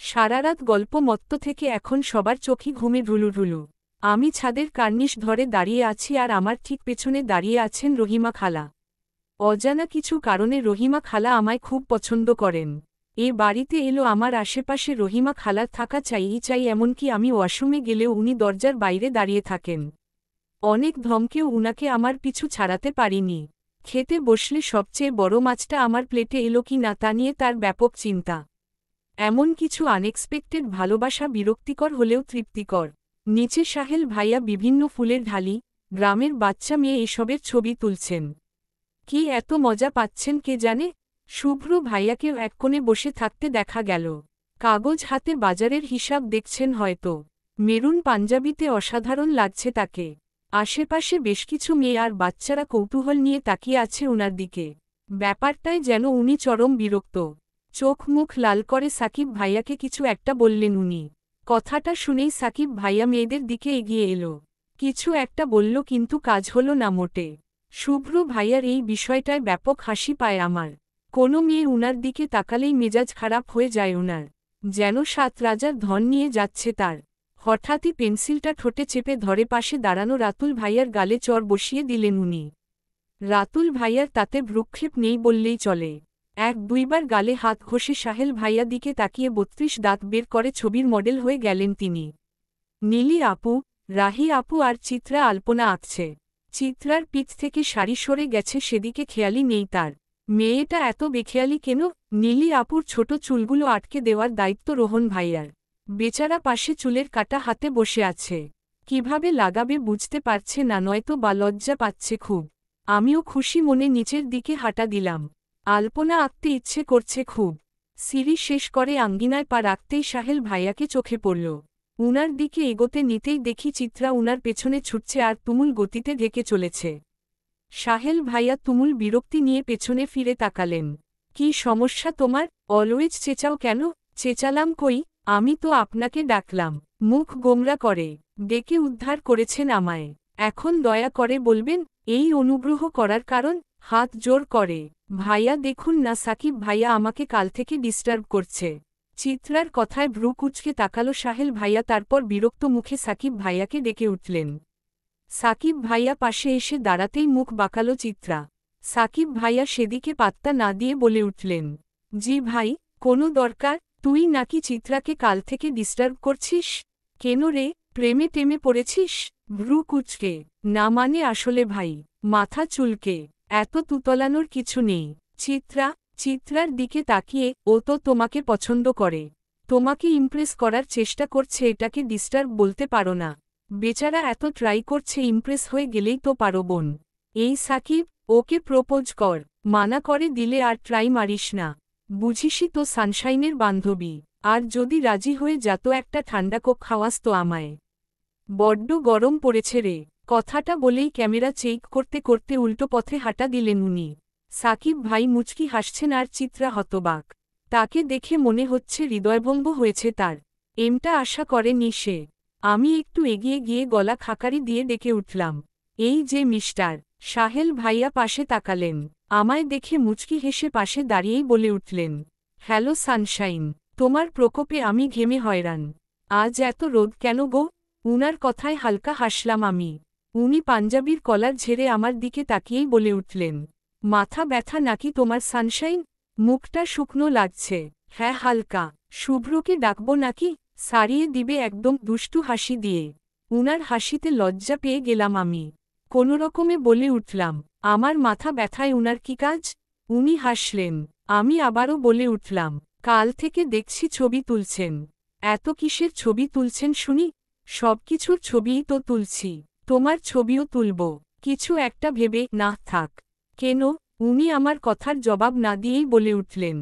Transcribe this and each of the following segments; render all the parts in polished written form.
সারারাত গল্প মত্ত থেকে এখন সবার চোখই ঘুমে ঢুলুঢুলু। আমি ছাদের কার্নিশ ধরে দাঁড়িয়ে আছি আর আমার ঠিক পেছনে দাঁড়িয়ে আছেন রহিমা খালা। অজানা কিছু কারণে রহিমা খালা আমায় খুব পছন্দ করেন। এ বাড়িতে এলো আমার আশেপাশে রহিমা খালার থাকা চাই এমনকি আমি ওয়াশরুমে গেলেও উনি দরজার বাইরে দাঁড়িয়ে থাকেন। অনেক ধমকেও উনাকে আমার পিছু ছাড়াতে পারিনি। খেতে বসলে সবচেয়ে বড় মাছটা আমার প্লেটে এলো কি না তা নিয়ে তার ব্যাপক চিন্তা। এমন কিছু আনএক্সপেক্টেড ভালোবাসা বিরক্তিকর হলেও তৃপ্তিকর। নিচে সাহেল ভাইয়া বিভিন্ন ফুলের ঢালি, গ্রামের বাচ্চা মেয়ে এসবের ছবি তুলছেন। কি এত মজা পাচ্ছেন কে জানে। শুভ্র ভাইয়াকেও এক কোণে বসে থাকতে দেখা গেল। কাগজ হাতে বাজারের হিসাব দেখছেন হয়তো। মেরুন পাঞ্জাবিতে অসাধারণ লাগছে তাকে। আশেপাশে বেশ কিছু মেয়ে আর বাচ্চারা কৌতূহল নিয়ে তাকিয়ে আছে উনার দিকে। ব্যাপারটায় যেন উনি চরম বিরক্ত। চোখ মুখ লাল করে সাকিব ভাইয়াকে কিছু একটা বললেন উনি। কথাটা শুনেই সাকিব ভাইয়া মেয়েদের দিকে এগিয়ে এলো। কিছু একটা বলল কিন্তু কাজ হলো না মোটে। শুভ্র ভাইয়ার এই বিষয়টায় ব্যাপক হাসি পায় আমার। কোনো মেয়ে উনার দিকে তাকালেই মেজাজ খারাপ হয়ে যায় উনার। যেন ৭ রাজার ধন নিয়ে যাচ্ছে তার। হঠাৎই পেন্সিলটা ঠোঁটে চেপে ধরে পাশে দাঁড়ানো রাতুল ভাইয়ার গালে চড় বসিয়ে দিলেন উনি। রাতুল ভাইয়ার তাতে ভ্রুক্ষেপ নেই বললেই চলে। ১-২বার গালে হাত ঘষে সাহেল ভাইয়া দিকে তাকিয়ে ৩২ দাঁত বের করে ছবির মডেল হয়ে গেলেন তিনি। নীলি আপু, রাহি আপু আর চিত্রা আলপনা আঁকছে। চিত্রার পিঠ থেকে শাড়ি সরে গেছে সেদিকে খেয়ালই নেই তার। মেয়েটা এত বেখেয়ালি কেন। নীলি আপুর ছোট চুলগুলো আটকে দেওয়ার দায়িত্ব রোহন ভাইয়ার। বেচারা পাশে চুলের কাটা হাতে বসে আছে। কিভাবে লাগাবে বুঝতে পারছে না, নয়তো বা লজ্জা পাচ্ছে খুব। আমিও খুশি মনে নিচের দিকে হাঁটা দিলাম। আলপনা আঁকতে ইচ্ছে করছে খুব। সিঁড়ি শেষ করে আঙ্গিনায় পা রাখতেই সাহেল ভাইয়াকে চোখে পড়ল। উনার দিকে এগোতে নিতেই দেখি চিত্রা উনার পেছনে ছুটছে আর তুমুল গতিতে ঢেকে চলেছে। সাহেল ভাইয়া তুমুল বিরক্তি নিয়ে পেছনে ফিরে তাকালেন। কি সমস্যা তোমার, অলওয়েজ চেঁচাও কেন। চেঁচালাম কই, আমি তো আপনাকে ডাকলাম। মুখ গোমরা করে। ডেকে উদ্ধার করেছেন আমায়। এখন দয়া করে বলবেন এই অনুগ্রহ করার কারণ। হাত জোর করে। ভাইয়া দেখুন না, সাকিব ভাইয়া আমাকে কাল থেকে ডিস্টার্ব করছে। চিত্রার কথায় ভ্রু কুঁচকে তাকালো সাহেল ভাইয়া, তারপর বিরক্ত মুখে সাকিব ভাইয়াকে ডেকে উঠলেন। সাকিব ভাইয়া পাশে এসে দাঁড়াতেই মুখ বাঁকালো চিত্রা। সাকিব ভাইয়া সেদিকে পাত্তা না দিয়ে বলে উঠলেন, জি ভাই, কোনো দরকার। তুই নাকি চিত্রাকে কাল থেকে ডিস্টার্ব করছিস? কেন রে, প্রেমে টেমে পড়েছিস? ভ্রু কুঁচকে, না মানে আসলে ভাই। মাথা চুলকে, এত তুতলানোর কিছু নেই। চিত্রার দিকে তাকিয়ে, ও তো তোমাকে পছন্দ করে। তোমাকে ইমপ্রেস করার চেষ্টা করছে, এটাকে ডিস্টার্ব বলতে পারো না। বেচারা এত ট্রাই করছে, ইমপ্রেস হয়ে গেলেই তো পারো বোন। এই সাকিব, ওকে প্রপোজ কর। মানা করে দিলে আর ট্রাই মারিস না। বুঝিসই তো সানশাইনের বান্ধবী। আর যদি রাজি হয়ে যেত একটা ঠান্ডা কোক খাওয়াস তো আমায়। বড্ড গরম পড়েছে রে। কথাটা বলেই ক্যামেরা চেক করতে করতে উল্টো পথে হাঁটা দিলেন উনি। সাকিব ভাই মুচকি হাসছেন আর চিত্রা হতবাক। তাকে দেখে মনে হচ্ছে হৃদয়ভঙ্গ হয়েছে তার। এমটা আশা করেনি সে। আমি একটু এগিয়ে গিয়ে গলা খাকারি দিয়ে ডেকে উঠলাম, এই যে মিস্টার। সাহেল ভাইয়া পাশে তাকালেন। আমায় দেখে মুচকি হেসে পাশে দাঁড়িয়েই বলে উঠলেন, হ্যালো সানশাইন, তোমার প্রকোপে আমি ঘেমে হয়রান। আজ এত রোদ কেন গো? উনার কথায় হালকা হাসলাম আমি। উনি পাঞ্জাবির কলার ঝেড়ে আমার দিকে তাকিয়েই বলে উঠলেন, মাথা ব্যথা নাকি তোমার সানশাইন? মুখটা শুকনো লাগছে। হ্যাঁ হালকা। শুভ্রকে ডাকবো নাকি? সারিয়ে দিবে একদম দুষ্টু হাসি দিয়ে। উনার হাসিতে লজ্জা পেয়ে গেলাম আমি। কোনোরকমে বলে উঠলাম, আমার মাথা ব্যথায় উনার কি কাজ? উনি হাসলেন। আমি আবারও বলে উঠলাম, কাল থেকে দেখছি ছবি তুলছেন। এত কিসের ছবি তুলছেন শুনি? সবকিছুর ছবিই তো তুলছি। তোমার ছবিও তুলব। কিছু একটা ভেবে না থাক। কেন? উনি আমার কথার জবাব না দিয়েই বলে উঠলেন,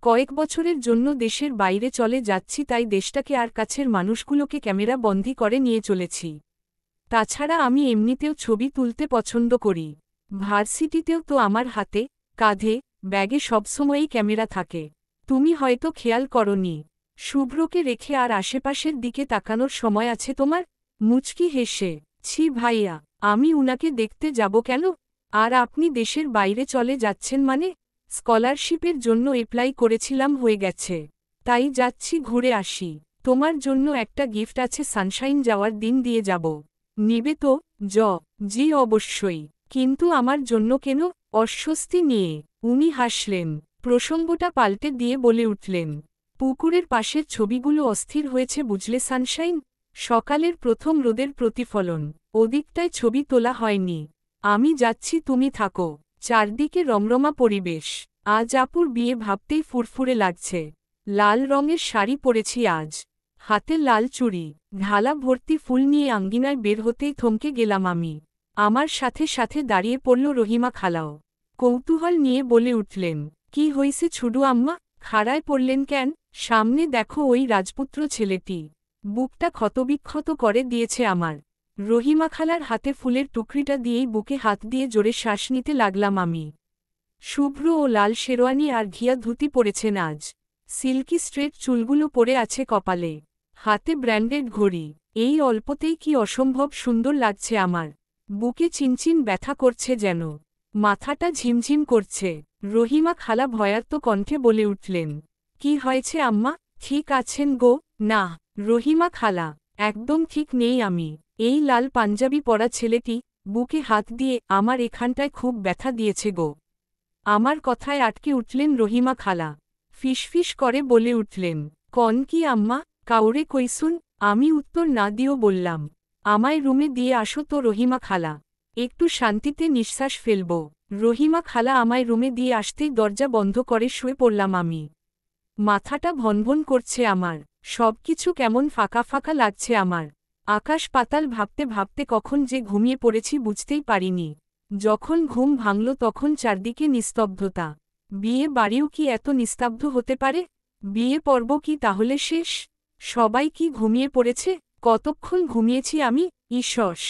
কয়েক বছরের জন্য দেশের বাইরে চলে যাচ্ছি, তাই দেশটাকে আর কাছের মানুষগুলোকে ক্যামেরা বন্দী করে নিয়ে চলেছি। তাছাড়া আমি এমনিতেও ছবি তুলতে পছন্দ করি। ভার্সিটিতেও তো আমার হাতে, কাঁধে, ব্যাগে সবসময়ই ক্যামেরা থাকে। তুমি হয়তো খেয়াল করনি। শুভ্রকে রেখে আর আশেপাশের দিকে তাকানোর সময় আছে তোমার? মুচকি হেসে, ছি ভাইয়া, আমি উনাকে দেখতে যাব কেন? আর আপনি দেশের বাইরে চলে যাচ্ছেন মানে? স্কলারশিপের জন্য অ্যাপ্লাই করেছিলাম, হয়ে গেছে। তাই যাচ্ছি ঘুরে আসি। তোমার জন্য একটা গিফট আছে, সানশাইন যাওয়ার দিন দিয়ে যাব। নিবে তো? জি অবশ্যই। কিন্তু আমার জন্য কেন? অস্বস্তি নিয়ে উনি হাসলেন। প্রসঙ্গটা পাল্টে দিয়ে বলে উঠলেন, পুকুরের পাশের ছবিগুলো অস্থির হয়েছে বুঝলে সানশাইন। সকালের প্রথম রোদের প্রতিফলন। ওদিকটায় ছবি তোলা হয়নি। আমি যাচ্ছি, তুমি থাকো। চারদিকে রমরমা পরিবেশ। আজ আপুর বিয়ে ভাবতেই ফুরফুরে লাগছে। লাল রঙের শাড়ি পরেছি আজ, হাতে লাল চুড়ি, ঢালা ভর্তি ফুল নিয়ে আঙ্গিনায় বের হতেই থমকে গেলাম আমি। আমার সাথে সাথে দাঁড়িয়ে পড়ল রহিমা খালাও। কৌতূহল নিয়ে বলে উঠলেন, কি হইছে ছুডু আম্মা, খাড়ায় পড়লেন কেন? সামনে দেখো ওই রাজপুত্র ছেলেটি বুকটা ক্ষতবিক্ষত করে দিয়েছে আমার। রহিমা খালার হাতে ফুলের টুকরিটা দিয়েই বুকে হাত দিয়ে জোরে শ্বাস নিতে লাগলাম আমি। শুভ্র ও লাল শেরওয়ানি আর ঘিয়া ধুতি পরেছেন আজ। সিল্কি স্ট্রেট চুলগুলো পরে আছে কপালে, হাতে ব্র্যান্ডেড ঘড়ি। এই অল্পতেই কি অসম্ভব সুন্দর লাগছে আমার। বুকে চিনচিন ব্যথা করছে যেন, মাথাটা ঝিমঝিম করছে। রহিমা খালা ভয়ার্ত কণ্ঠে বলে উঠলেন, কি হয়েছে আম্মা, ঠিক আছেন গো? না রহিমা খালা, একদম ঠিক নেই আমি। এই লাল পাঞ্জাবি পরা ছেলেটি বুকে হাত দিয়ে আমার এখানটায় খুব ব্যথা দিয়েছে গো। আমার কথায় আটকে উঠলেন রহিমা খালা। ফিসফিস করে বলে উঠলেন, কন কি আম্মা, কাউরে কইসুন? আমি উত্তর না দিয়েও বললাম, আমায় রুমে দিয়ে আসো তো রহিমা খালা, একটু শান্তিতে নিঃশ্বাস ফেলব। রহিমা খালা আমায় রুমে দিয়ে আসতেই দরজা বন্ধ করে শুয়ে পড়লাম আমি। মাথাটা ভনভন করছে আমার, সবকিছু কেমন ফাঁকা ফাঁকা লাগছে আমার। আকাশ পাতাল ভাবতে ভাবতে কখন যে ঘুমিয়ে পড়েছি বুঝতেই পারিনি। যখন ঘুম ভাঙল তখন চারদিকে নিস্তব্ধতা। বিয়ে বাড়িও কি এত নিস্তব্ধ হতে পারে? বিয়ে পর্ব কি তাহলে শেষ? সবাই কি ঘুমিয়ে পড়েছে? কতক্ষণ ঘুমিয়েছি আমি? ইসস,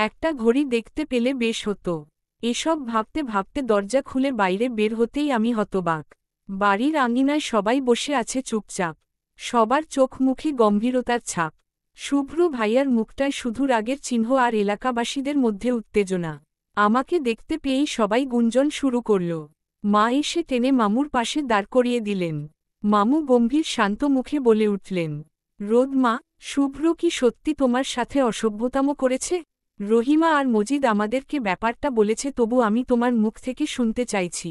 একটা ঘড়ি দেখতে পেলে বেশ হতো। এসব ভাবতে ভাবতে দরজা খুলে বাইরে বের হতেই আমি হতবাক। বাড়ির আঙিনায় সবাই বসে আছে চুপচাপ, সবার চোখ মুখে গম্ভীরতার ছাপ। শুভ্র ভাইয়ার মুখটায় শুধু রাগের চিহ্ন আর এলাকাবাসীদের মধ্যে উত্তেজনা। আমাকে দেখতে পেয়েই সবাই গুঞ্জন শুরু করল। মা এসে টেনে মামুর পাশে দাঁড় করিয়ে দিলেন। মামু গম্ভীর শান্ত মুখে বলে উঠলেন, রোদ মা, শুভ্র কি সত্যি তোমার সাথে অসভ্যতাম করেছে? রহিমা আর মজিদ আমাদেরকে ব্যাপারটা বলেছে, তবু আমি তোমার মুখ থেকে শুনতে চাইছি।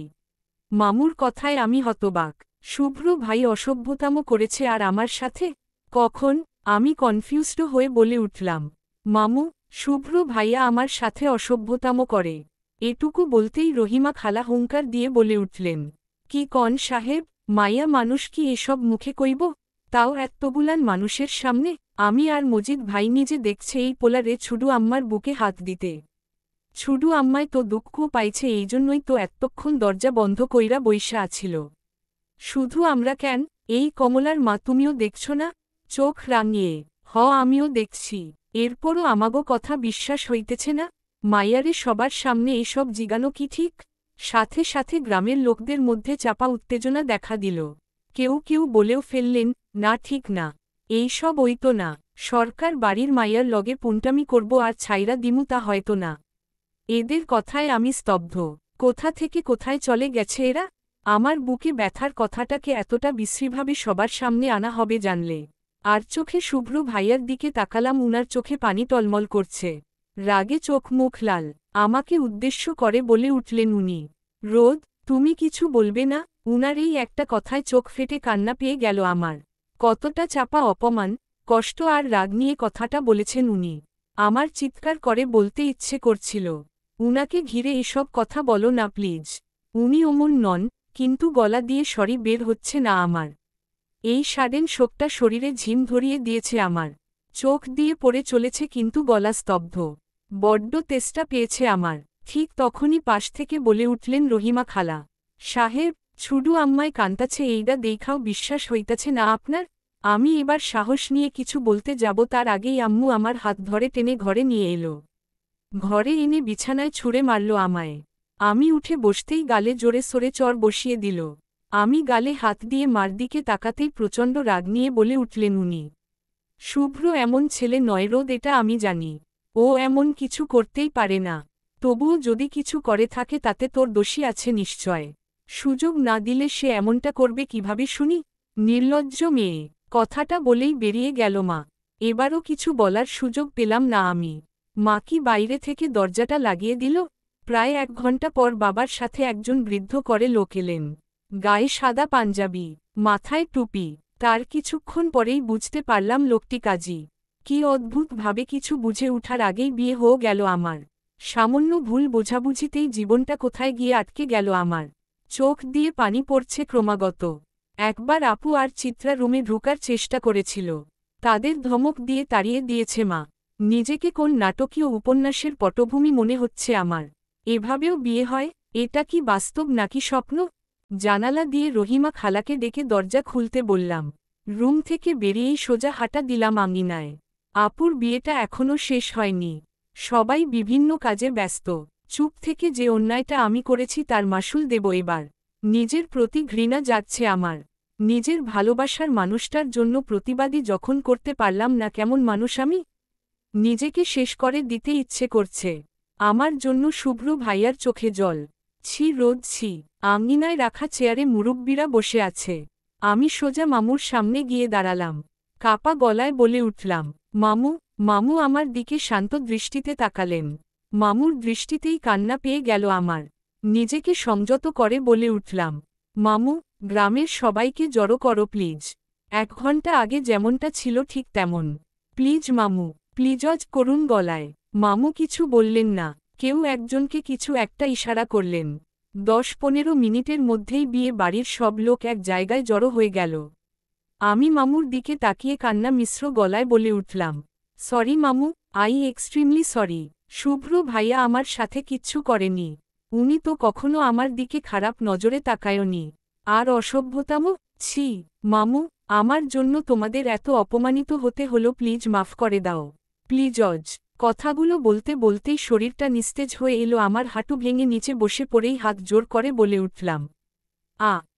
মামুর কথায় আমি হতবাক। শুভ্র ভাই অসভ্যতাম করেছে আর আমার সাথে? কখন? আমি কনফিউজড হয়ে বলে উঠলাম, মামু, শুভ্র ভাইয়া আমার সাথে অসভ্যতাম করে। এটুকু বলতেই রহিমা খালা হুঙ্কার দিয়ে বলে উঠলেন, কি কন সাহেব, মাইয়া মানুষ কি এসব মুখে কইব? তাও এত্তগুলান মানুষের সামনে? আমি আর মজিদ ভাই নিজে দেখছে এই পোলারে ছুডু আম্মার বুকে হাত দিতে। ছুডু আম্মায় তো দুঃখ পাইছে, এই জন্যই তো এতক্ষণ দরজা বন্ধ কইরা বইসা আছিল। শুধু আমরা কেন, এই কমলার মা তুমিও দেখছ না? চোখ রাঙিয়ে, আমিও দেখছি। এরপরও আমাগো কথা বিশ্বাস হইতেছে না? মাইয়ারে সবার সামনে এসব জিগানো কি ঠিক? সাথে সাথে গ্রামের লোকদের মধ্যে চাপা উত্তেজনা দেখা দিল। কেউ কেউ বলেও ফেললেন, না ঠিক না, এইসব ওইতো না। সরকার বাড়ির মাইয়ার লগে পুন্টামি করব আর ছাইরা দিমু তা হয়তো না। এদের কথায় আমি স্তব্ধ। কোথা থেকে কোথায় চলে গেছে এরা? আমার বুকে ব্যথার কথাটাকে এতটা বিশ্রীভাবে সবার সামনে আনা হবে জানলে। আর চোখে শুভ্র ভাইয়ার দিকে তাকালাম, উনার চোখে পানি টলমল করছে, রাগে চোখ মুখ লাল। আমাকে উদ্দেশ্য করে বলে উঠলেন উনি, রোদ, তুমি কিছু বলবে না? উনার এই একটা কথায় চোখ ফেটে কান্না পেয়ে গেল আমার। কতটা চাপা অপমান, কষ্ট আর রাগ নিয়ে কথাটা বলেছেন উনি। আমার চিৎকার করে বলতে ইচ্ছে করছিল, উনাকে ঘিরে এসব কথা বলো না প্লিজ। উনি অমন নন, কিন্তু গলা দিয়ে সরি বের হচ্ছে না আমার। এই সাডেন শোকটা শরীরে ঝিম ধরিয়ে দিয়েছে আমার। চোখ দিয়ে পড়ে চলেছে কিন্তু গলা স্তব্ধ। বড্ড তেষ্টা পেয়েছে আমার। ঠিক তখনই পাশ থেকে বলে উঠলেন রহিমা খালা, সাহেব, ছুডু আম্মায় কান্তাছে, এইডা দেখাও বিশ্বাস হইতাছে না আপনার? আমি এবার সাহস নিয়ে কিছু বলতে যাব তার আগেই আম্মু আমার হাত ধরে টেনে ঘরে নিয়ে এলো। ঘরে এনে বিছানায় ছুঁড়ে মারল আমায়। আমি উঠে বসতেই গালে জোরে সরে চর বসিয়ে দিল। আমি গালে হাত দিয়ে মার দিকে তাকাতেই প্রচণ্ড রাগ নিয়ে বলে উঠলেন উনি, শুভ্র এমন ছেলে নয় রোদ, এটা আমি জানি। ও এমন কিছু করতেই পারে না। তবুও যদি কিছু করে থাকে তাতে তোর দোষী আছে নিশ্চয়। সুযোগ না দিলে সে এমনটা করবে কিভাবে শুনি? নির্লজ্জ মেয়ে, কথাটা বলেই বেরিয়ে গেল মা। এবারও কিছু বলার সুযোগ পেলাম না আমি। মা কি বাইরে থেকে দরজাটা লাগিয়ে দিল? প্রায় 1 ঘন্টা পর বাবার সাথে একজন বৃদ্ধ করে লোক এলেন। গায়ে সাদা পাঞ্জাবি, মাথায় টুপি। তার কিছুক্ষণ পরেই বুঝতে পারলাম লোকটি কাজী। কি অদ্ভুতভাবে কিছু বুঝে ওঠার আগেই বিয়ে হয়ে গেল আমার। সামান্য ভুল বোঝাবুঝিতেই জীবনটা কোথায় গিয়ে আটকে গেল আমার। চোখ দিয়ে পানি পড়ছে ক্রমাগত। একবার আপু আর চিত্রা রুমে ঢোকার চেষ্টা করেছিল। তাদের ধমক দিয়ে তাড়িয়ে দিয়েছে মা। নিজেকে কোন নাটকীয় উপন্যাসের পটভূমি মনে হচ্ছে আমার। এভাবেও বিয়ে হয়? এটা কি বাস্তব নাকি স্বপ্ন? জানালা দিয়ে রহিমা খালাকে ডেকে দরজা খুলতে বললাম। রুম থেকে বেরিয়েই সোজা হাঁটা দিলাম আঙিনায়। আপুর বিয়েটা এখনও শেষ হয়নি। সবাই বিভিন্ন কাজে ব্যস্ত। চুপ থেকে যে অন্যায়টা আমি করেছি তার মাসুল দেব এবার। নিজের প্রতি ঘৃণা যাচ্ছে আমার। নিজের ভালোবাসার মানুষটার জন্য প্রতিবাদী যখন করতে পারলাম না, কেমন মানুষ আমি? নিজেকে শেষ করে দিতে ইচ্ছে করছে। আমার জন্য শুভ্র ভাইয়ার চোখে জল। ছি রোদ ছি। আঙিনায় রাখা চেয়ারে মুরব্বিরা বসে আছে। আমি সোজা মামুর সামনে গিয়ে দাঁড়ালাম। কাপা গলায় বলে উঠলাম, মামু। মামু আমার দিকে শান্ত দৃষ্টিতে তাকালেন। মামুর দৃষ্টিতেই কান্না পেয়ে গেল আমার। নিজেকে সংযত করে বলে উঠলাম, মামু, গ্রামের সবাইকে জড়ো করো প্লিজ। 1 ঘন্টা আগে যেমনটা ছিল ঠিক তেমন। প্লিজ মামু, প্লিজজ করুণ গলায়। মামু কিছু বললেন না। কেউ একজনকে কিছু একটা ইশারা করলেন। 10-15 মিনিটের মধ্যেই বিয়ে বাড়ির সব লোক এক জায়গায় জড়ো হয়ে গেল। আমি মামুর দিকে তাকিয়ে কান্না মিশ্র গলায় বলে উঠলাম, সরি মামু, আই এক্সট্রিমলি সরি। শুভ্র ভাইয়া আমার সাথে কিচ্ছু করেনি। উনি তো কখনো আমার দিকে খারাপ নজরে তাকায়নি। আর অসভ্যতামো, ছি। মামু, আমার জন্য তোমাদের এত অপমানিত হতে হলো, প্লিজ মাফ করে দাও। প্লিজজ। কথাগুলো বলতে বলতেই শরীরটা নিস্তেজ হয়ে এলো আমার। হাঁটু ভেঙে নিচে বসে পড়েই হাত জোর করে বলে উঠলাম,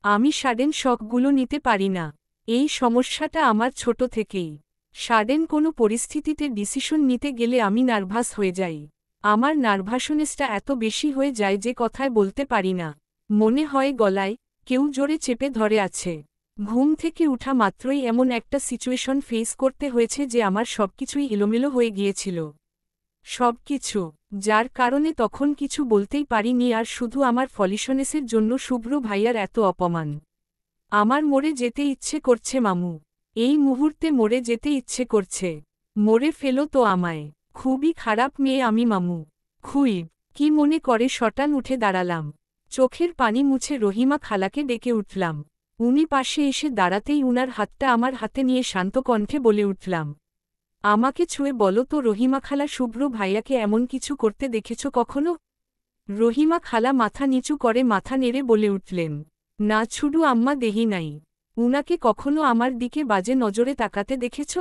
আমি সাডেন শকগুলো নিতে পারি না। এই সমস্যাটা আমার ছোট থেকেই। সাডেন কোনো পরিস্থিতিতে ডিসিশন নিতে গেলে আমি নার্ভাস হয়ে যাই। আমার নার্ভাসনেসটা এত বেশি হয়ে যায় যে কথায় বলতে পারি না। মনে হয় গলায় কেউ জোরে চেপে ধরে আছে। ঘুম থেকে উঠা মাত্রই এমন একটা সিচুয়েশন ফেস করতে হয়েছে যে আমার সবকিছুই এলোমেলো হয়ে গিয়েছিল। সবকিছু, যার কারণে তখন কিছু বলতেই পারিনি। আর শুধু আমার ফলিশনেসের জন্য শুভ্র ভাইয়ার এত অপমান। আমার মরে যেতে ইচ্ছে করছে মামু। এই মুহূর্তে মরে যেতে ইচ্ছে করছে। মরে ফেলো তো আমায়। খুবই খারাপ মেয়ে আমি মামু। খুইব। কি মনে করে শটান উঠে দাঁড়ালাম। চোখের পানি মুছে রহিমা খালাকে ডেকে উঠলাম। উনি পাশে এসে দাঁড়াতেই উনার হাতটা আমার হাতে নিয়ে শান্ত কণ্ঠে বলে উঠলাম, আমাকে ছুঁয়ে বলো তো রহিমা খালা, শুভ্র ভাইয়াকে এমন কিছু করতে দেখেছ কখনো? রহিমা খালা মাথা নিচু করে মাথা নেড়ে বলে উঠলেন, না ছুডু আম্মা, দেহি নাই। উনাকে কখনো আমার দিকে বাজে নজরে তাকাতে দেখেছ?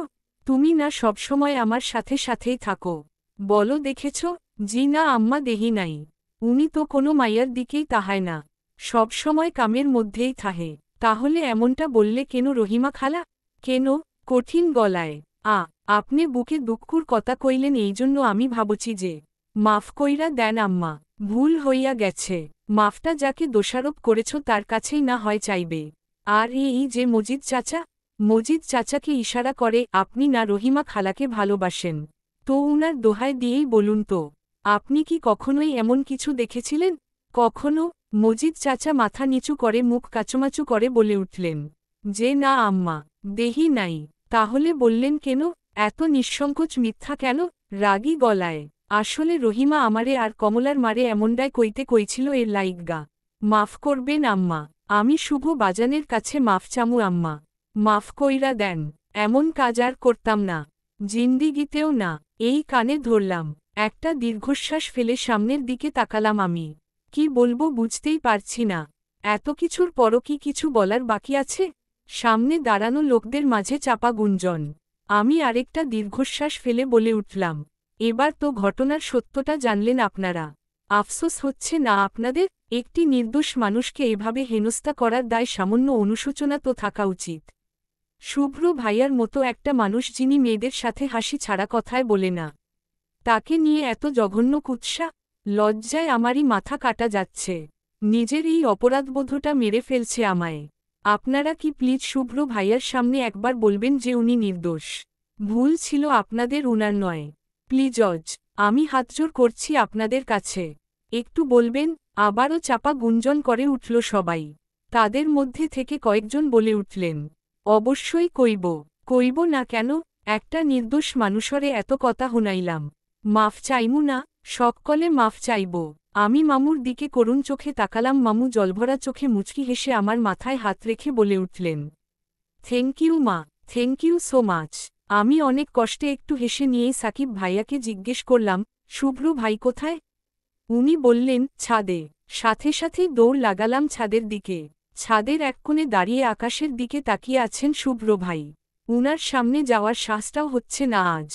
তুমি না সবসময় আমার সাথে সাথেই থাকো। বলো দেখেছ? জি না আম্মা, দেহি নাই। উনি তো কোনো মাইয়ার দিকেই তাহায় না। সবসময় কামের মধ্যেই থাহে। তাহলে এমনটা বললে কেন রহিমা খালা? কেন? কঠিন গলায়, আপনি বুকে দুঃখুর কথা কইলেন, এই জন্য আমি ভাবছি যে মাফ কইরা দেন আম্মা। ভুল হইয়া গেছে। মাফটা যাকে দোষারোপ করেছ তার কাছেই না হয় চাইবে। আর এই যে মজিদ চাচা, মজিদ চাচাকে ইশারা করে আপনি না রহিমা খালাকে ভালোবাসেন। তো উনার দোহায় দিয়েই বলুন তো, আপনি কি কখনোই এমন কিছু দেখেছিলেন? কখনো? মজিদ চাচা মাথা নিচু করে মুখ কাচুমাচু করে বলে উঠলেন, যে না আম্মা, দেহি নাই। তাহলে বললেন কেন? এত নিঃসংকোচ মিথ্যা কেন? রাগী গলায়, আসলে রহিমা আমারে আর কমলার মারে এমনটাই কইতে কইছিল এর লাইগা। মাফ করবেন আম্মা। আমি শুভ বাজানের কাছে মাফ চামু আম্মা। মাফ কইরা দেন। এমন কাজ আর করতাম না। জিন্দিগিতেও না। এই কানে ধরলাম। একটা দীর্ঘশ্বাস ফেলে সামনের দিকে তাকালাম আমি। কি বলবো বুঝতেই পারছি না। এত কিছুর পরও কি কিছু বলার বাকি আছে? সামনে দাঁড়ানো লোকদের মাঝে চাপা গুঞ্জন। আমি আরেকটা দীর্ঘশ্বাস ফেলে বলে উঠলাম, এবার তো ঘটনার সত্যটা জানলেন আপনারা। আফসোস হচ্ছে না আপনাদের? একটি নির্দোষ মানুষকে এভাবে হেনস্থা করার দায় সামান্য অনুশোচনা তো থাকা উচিত। শুভ্র ভাইয়ার মতো একটা মানুষ যিনি মেয়েদের সাথে হাসি ছাড়া কথায় বলে না, তাকে নিয়ে এত জঘন্য কুৎসা? লজ্জায় আমারই মাথা কাটা যাচ্ছে। নিজের এই অপরাধবোধটা মেরে ফেলছে আমায়। আপনারা কি প্লিজ শুভ্র ভাইয়ার সামনে একবার বলবেন যে উনি নির্দোষ? ভুল ছিল আপনাদের, উনার নয়। প্লিজ আমি হাতজোড় করছি আপনাদের কাছে, একটু বলবেন। আবারও চাপা গুঞ্জন করে উঠল সবাই। তাদের মধ্যে থেকে কয়েকজন বলে উঠলেন, অবশ্যই কইব না কেন, একটা নির্দোষ মানুষরে এত কথা হুনাইলাম, মাফ চাইমু না, সকলে মাফ চাইব। আমি মামুর দিকে করুণ চোখে তাকালাম। মামু জলভরা চোখে মুচকি হেসে আমার মাথায় হাত রেখে বলে উঠলেন, থ্যাংক ইউ মা, থ্যাংক ইউ সো মাচ। আমি অনেক কষ্টে একটু হেসে নিয়েই সাকিব ভাইয়াকে জিজ্ঞেস করলাম, শুভ্র ভাই কোথায়? উনি বললেন, ছাদে। সাথে সাথেই দৌড় লাগালাম ছাদের দিকে। ছাদের এক কোণে দাঁড়িয়ে আকাশের দিকে তাকিয়ে আছেন শুভ্র ভাই। উনার সামনে যাওয়ার সাহসটাও হচ্ছে না আজ।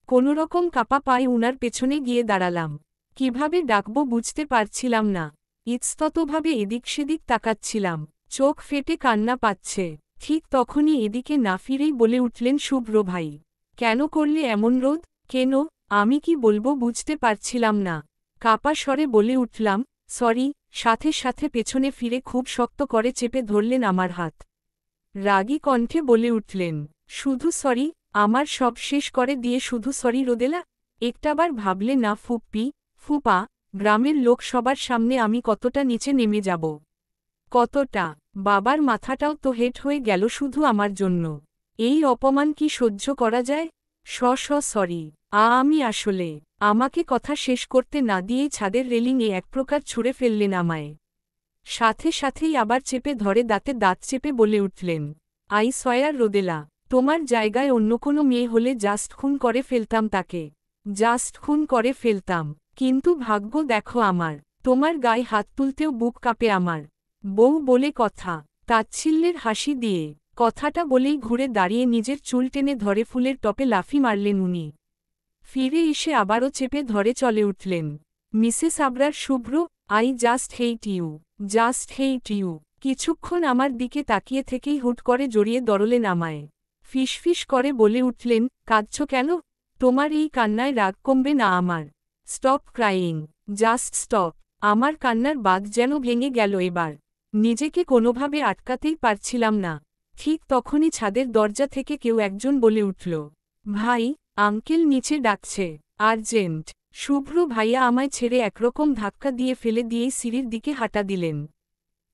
কোনোরকম কাপা পায়ে উনার পেছনে গিয়ে দাঁড়ালাম। কিভাবে ডাকব বুঝতে পারছিলাম না। ইতস্ততভাবে এদিক সেদিক তাকাচ্ছিলাম। চোখ ফেটে কান্না পাচ্ছে। ঠিক তখনই এদিকে না ফিরেই বলে উঠলেন শুভ্র ভাই, কেন করলে এমন রোদ? কেন? আমি কি বলবো বুঝতে পারছিলাম না। কাপা স্বরে বলে উঠলাম, সরি। সাথে সাথে পেছনে ফিরে খুব শক্ত করে চেপে ধরলেন আমার হাত। রাগী কণ্ঠে বলে উঠলেন, শুধু সরি? আমার সব শেষ করে দিয়ে শুধু সরি রোদেলা? একটাবার ভাবলে না ফুপা, গ্রামের লোক সবার সামনে আমি কতটা নিচে নেমে যাব? কতটা? বাবার মাথাটাও তো হেট হয়ে গেল শুধু আমার জন্য। এই অপমান কি সহ্য করা যায়? সরি। আমি আসলে। আমাকে কথা শেষ করতে না দিয়েই ছাদের রেলিংয়ে এক প্রকার ছুঁড়ে ফেললেন আমায়। সাথে সাথেই আবার চেপে ধরে দাঁতে দাঁত চেপে বলে উঠলেন, আই সয়ার রোদেলা, তোমার জায়গায় অন্য কোনো মেয়ে হলে জাস্ট খুন করে ফেলতাম তাকে। জাস্ট খুন করে ফেলতাম। কিন্তু ভাগ্য দেখো আমার, তোমার গায়ে হাত তুলতেও বুক কাঁপে আমার। বউ বলে কথা। তাচ্ছিল্যের হাসি দিয়ে কথাটা বলেই ঘুরে দাঁড়িয়ে নিজের চুল টেনে ধরে ফুলের টপে লাফি মারলেন উনি। ফিরে এসে আবারও চেপে ধরে চলে উঠলেন, Mrs Abrar Shubhro, I just hate you, just hate you. কিছুক্ষণ আমার দিকে তাকিয়ে থেকেই হুট করে জড়িয়ে দরলেন আমায়। ফিসফিস করে বলে উঠলেন, কাঁদছ কেন? তোমার এই কান্নায় রাগ কমবে না আমার। Stop crying, just stop. আমার কান্নার বাঁধ যেন ভেঙে গেল এবার। নিজেকে কোনোভাবে আটকাতেই পারছিলাম না। ঠিক তখনই ছাদের দরজা থেকে কেউ একজন বলে উঠল, ভাই, আঙ্কেল নিচে ডাকছে, আর্জেন্ট। শুভ্র ভাইয়া আমায় ছেড়ে একরকম ধাক্কা দিয়ে ফেলে দিয়েই সিঁড়ির দিকে হাঁটা দিলেন।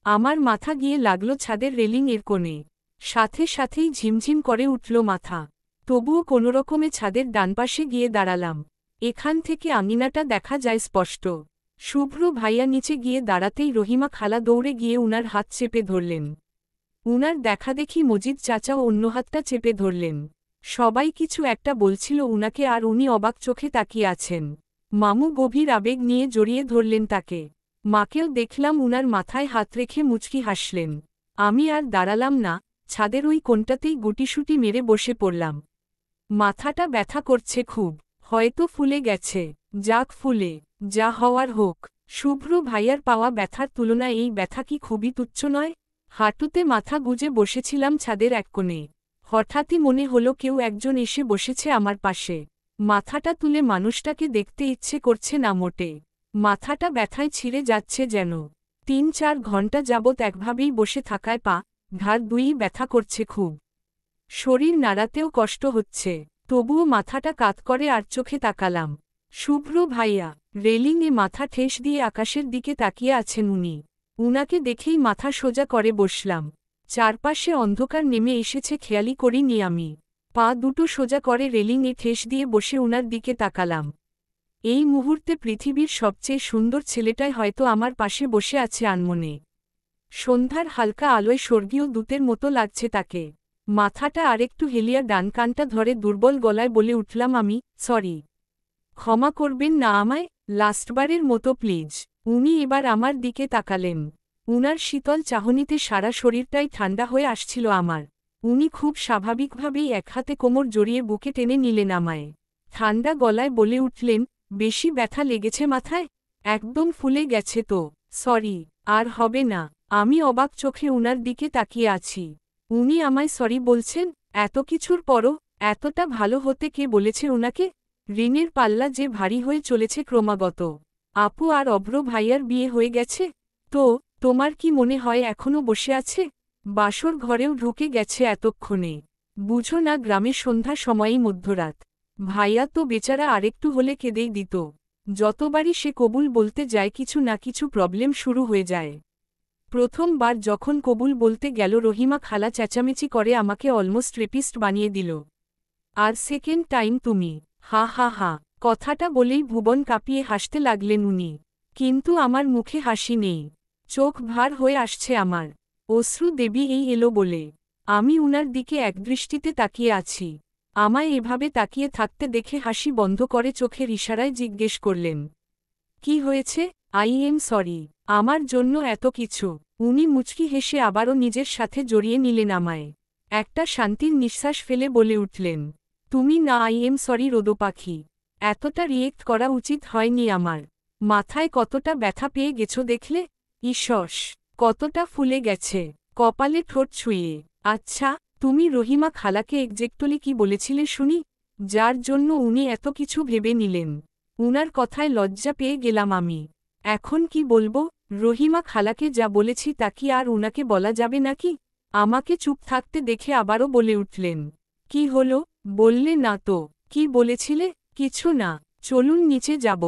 আমার মাথা গিয়ে লাগল ছাদের রেলিং এর কোণে। সাথে সাথেই ঝিমঝিম করে উঠল মাথা। তবুও কোনোরকমে ছাদের ডানপাশে গিয়ে দাঁড়ালাম। এখান থেকে আঙিনাটা দেখা যায় স্পষ্ট। শুভ্র ভাইয়া নিচে গিয়ে দাঁড়াতেই রহিমা খালা দৌড়ে গিয়ে উনার হাত চেপে ধরলেন। উনার দেখা দেখি মজিদ চাচাও অন্য হাতটা চেপে ধরলেন। সবাই কিছু একটা বলছিল উনাকে আর উনি অবাক চোখে তাকিয়ে আছেন। মামু গভীর আবেগ নিয়ে জড়িয়ে ধরলেন তাকে। মাকেও দেখলাম উনার মাথায় হাত রেখে মুচকি হাসলেন। আমি আর দাঁড়ালাম না, ছাদের ওই কোণটাতেই গুটিসুটি মেরে বসে পড়লাম। মাথাটা ব্যথা করছে খুব, হয়তো ফুলে গেছে। যাক ফুলে, যা হওয়ার হোক। শুভ্র ভাইয়ার পাওয়া ব্যথার তুলনায় এই ব্যথা কি খুবই তুচ্ছ নয়? হাঁটুতে মাথা গুজে বসেছিলাম ছাদের এক কোণে। হঠাৎই মনে হলো কেউ একজন এসে বসেছে আমার পাশে। মাথাটা তুলে মানুষটাকে দেখতে ইচ্ছে করছে না মোটে। মাথাটা ব্যথায় ছিঁড়ে যাচ্ছে যেন। ৩-৪ ঘণ্টা যাবৎ একভাবেই বসে থাকায় পা, ঘাড় দুইই ব্যথা করছে খুব। শরীর নাড়াতেও কষ্ট হচ্ছে। তবুও মাথাটা কাত করে আর চোখে তাকালাম। শুভ্র ভাইয়া, রেলিংয়ে মাথা ঠেস দিয়ে আকাশের দিকে তাকিয়ে আছেন উনি। উনাকে দেখেই মাথা সোজা করে বসলাম। চারপাশে অন্ধকার নেমে এসেছে খেয়ালি করিনি আমি। পা দুটো সোজা করে রেলিংয়ে ঠেস দিয়ে বসে উনার দিকে তাকালাম। এই মুহূর্তে পৃথিবীর সবচেয়ে সুন্দর ছেলেটাই হয়তো আমার পাশে বসে আছে আনমনে। সন্ধ্যার হালকা আলোয় স্বর্গীয় দূতের মতো লাগছে তাকে। মাথাটা আরেকটু হেলিয়া ডান কানটা ধরে দুর্বল গলায় বলে উঠলাম আমি, সরি। ক্ষমা করবেন না আমায়, লাস্টবারের মতো প্লিজ। উনি এবার আমার দিকে তাকালেন। উনার শীতল চাহনিতে সারা শরীরটাই ঠান্ডা হয়ে আসছিল আমার। উনি খুব স্বাভাবিকভাবেই এক হাতে কোমর জড়িয়ে বুকে টেনে নিলেন আমায়। ঠান্ডা গলায় বলে উঠলেন, বেশি ব্যথা লেগেছে মাথায়? একদম ফুলে গেছে তো, সরি। আর হবে না। আমি অবাক চোখে উনার দিকে তাকিয়ে আছি। উনি আমায় সরি বলছেন? এত কিছুর পরও? এতটা ভালো হতে কে বলেছে উনাকে? ঋণের পাল্লা যে ভারী হয়ে চলেছে ক্রমাগত। আপু আর অভ্র ভাইয়ার বিয়ে হয়ে গেছে তো? তোমার কি মনে হয় এখনো বসে আছে? বাসর ঘরেও ঢুকে গেছে এতক্ষণে। বুঝো না গ্রামের সন্ধ্যা সময়ই মধ্যরাত। ভাইয়া তো বেচারা আরেকটু হলে কেঁদেই দিত। যতবারই সে কবুল বলতে যায় কিছু না কিছু প্রবলেম শুরু হয়ে যায়। প্রথমবার যখন কবুল বলতে গেল রহিমা খালা চেঁচামেচি করে আমাকে অলমোস্ট রেপিস্ট বানিয়ে দিল। আর সেকেন্ড টাইম তুমি, হা হা হা, কথাটা বলেই ভুবন কাঁপিয়ে হাসতে লাগলেন উনি। কিন্তু আমার মুখে হাসি নেই, চোখ ভার হয়ে আসছে আমার। অশ্রু দেবী এই এলো বলে আমি উনার দিকে একদৃষ্টিতে তাকিয়ে আছি। আমায় এভাবে তাকিয়ে থাকতে দেখে হাসি বন্ধ করে চোখের ইশারায় জিজ্ঞেস করলেন, কি হয়েছে? আই এম সরি, আমার জন্য এত কিছু। উনি মুচকি হেসে আবারও নিজের সাথে জড়িয়ে নিলেন আমায়। একটা শান্তির নিঃশ্বাস ফেলে বলে উঠলেন, তুমি না আই এম সরি রোদো পাখি। এতটা রিয়েক্ট করা উচিত হয়নি আমার। মাথায় কতটা ব্যথা পেয়ে গেছো দেখলে? ইসস, কতটা ফুলে গেছে, কপালে ঠোঁট ছুঁয়ে। আচ্ছা, তুমি রহিমা খালাকে এক্সাক্টলি কি বলেছিলে শুনি, যার জন্য উনি এত কিছু ভেবে নিলেন? উনার কথায় লজ্জা পেয়ে গেলাম আমি। এখন কি বলবো? রহিমা খালাকে যা বলেছি তা কি আর উনাকে বলা যাবে নাকি? আমাকে চুপ থাকতে দেখে আবারও বলে উঠলেন, কি হলো? বললে না তো, কি বলেছিলে? কিছু না, চলুন নিচে যাব,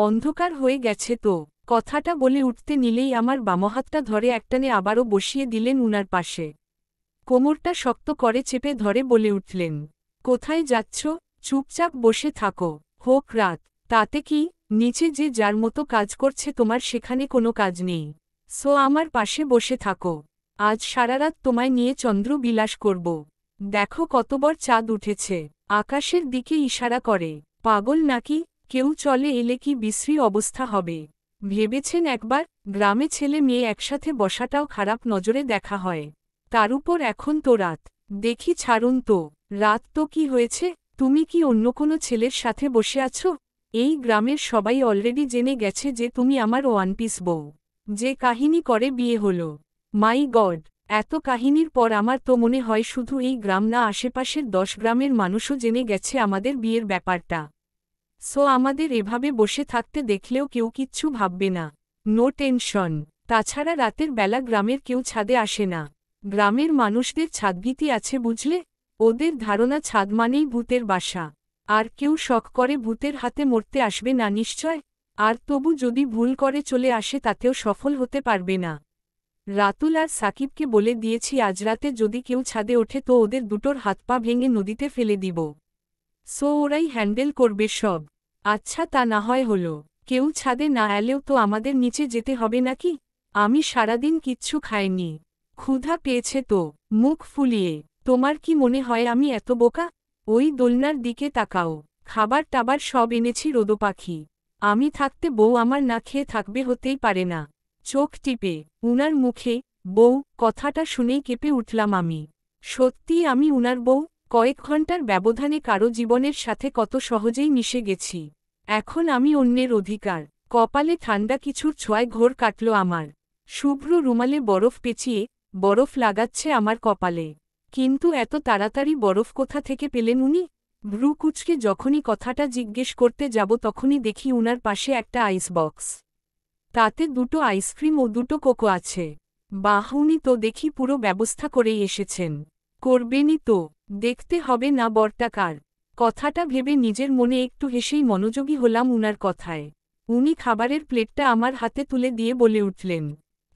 অন্ধকার হয়ে গেছে তো। কথাটা বলে উঠতে নিলেই আমার বামহাতটা ধরে একটানে আবারও বসিয়ে দিলেন উনার পাশে। কোমরটা শক্ত করে চেপে ধরে বলে উঠলেন, কোথায় যাচ্ছ? চুপচাপ বসে থাকো, হোক রাত, তাতে কি? নিচে যে যার মতো কাজ করছে তোমার সেখানে কোনো কাজ নেই। সো আমার পাশে বসে থাকো। আজ সারারাত তোমায় নিয়ে চন্দ্র বিলাস করব। দেখো কতবড় চাঁদ উঠেছে। আকাশের দিকে ইশারা করে। পাগল নাকি? কেউ চলে এলে কি বিশ্রী অবস্থা হবে? ভেবেছেন একবার? গ্রামে ছেলে মেয়ে একসাথে বসাটাও খারাপ নজরে দেখা হয়। তার উপর এখন তো রাত। দেখি ছাড়ুন তো। রাত তো কি হয়েছে? তুমি কি অন্য কোনো ছেলের সাথে বসে আছো? এই গ্রামের সবাই অলরেডি জেনে গেছে যে তুমি আমার ওয়ান পিস বউ। যে কাহিনী করে বিয়ে হলো। মাই গড, এত কাহিনীর পর আমার তো মনে হয় শুধু এই গ্রাম না আশেপাশের 10 গ্রামের মানুষও জেনে গেছে আমাদের বিয়ের ব্যাপারটা। সো আমাদের এভাবে বসে থাকতে দেখলেও কেউ কিচ্ছু ভাববে না। No tension. তাছাড়া রাতের বেলা গ্রামের কেউ ছাদে আসে না। গ্রামের মানুষদের ছাদভীতি আছে বুঝলে? ওদের ধারণা ছাদ মানেই ভূতের বাসা। আর কেউ শখ করে ভূতের হাতে মরতে আসবে না নিশ্চয়। আর তবু যদি ভুল করে চলে আসে তাতেও সফল হতে পারবে না। রাতুল আর সাকিবকে বলে দিয়েছি আজ রাতে যদি কেউ ছাদে ওঠে তো ওদের দুটোর হাত পা ভেঙে নদীতে ফেলে দিব। সো ওরাই হ্যান্ডেল করবে সব। আচ্ছা তা না হয় হলো। কেউ ছাদে না এলেও তো আমাদের নিচে যেতে হবে নাকি? আমি সারাদিন কিচ্ছু খাইনি। ক্ষুধা পেয়েছে তো। মুখ ফুলিয়ে। তোমার কি মনে হয় আমি এত বোকা? ওই দোলনার দিকে তাকাও। খাবার টাবার সব এনেছি রোদো পাখি। আমি থাকতে বউ আমার না খেয়ে থাকবে হতেই পারে না। চোখ টিপে উনার মুখে বউ কথাটা শুনেই কেঁপে উঠলাম আমি। সত্যিই আমি উনার বউ? কয়েক ঘন্টার ব্যবধানে কারো জীবনের সাথে কত সহজেই মিশে গেছি। এখন আমি অন্যের অধিকার। কপালে ঠান্ডা কিছুর ছোঁয়ায় ঘোর কাটল আমার। শুভ্র রুমালে বরফ পেঁচিয়ে বরফ লাগাচ্ছে আমার কপালে। কিন্তু এত তাড়াতাড়ি বরফ কোথা থেকে পেলেন উনি? ভ্রু কুচকে যখনই কথাটা জিজ্ঞেস করতে যাব তখনই দেখি উনার পাশে একটা আইস বক্স। তাতে দুটো আইসক্রিম ও দুটো কোকো আছে। বাহ, উনি তো দেখি পুরো ব্যবস্থা করেই এসেছেন। করবেনই তো, দেখতে হবে না বরটা কার। কথাটা ভেবে নিজের মনে একটু হেসেই মনোযোগী হলাম উনার কথায়। উনি খাবারের প্লেটটা আমার হাতে তুলে দিয়ে বলে উঠলেন,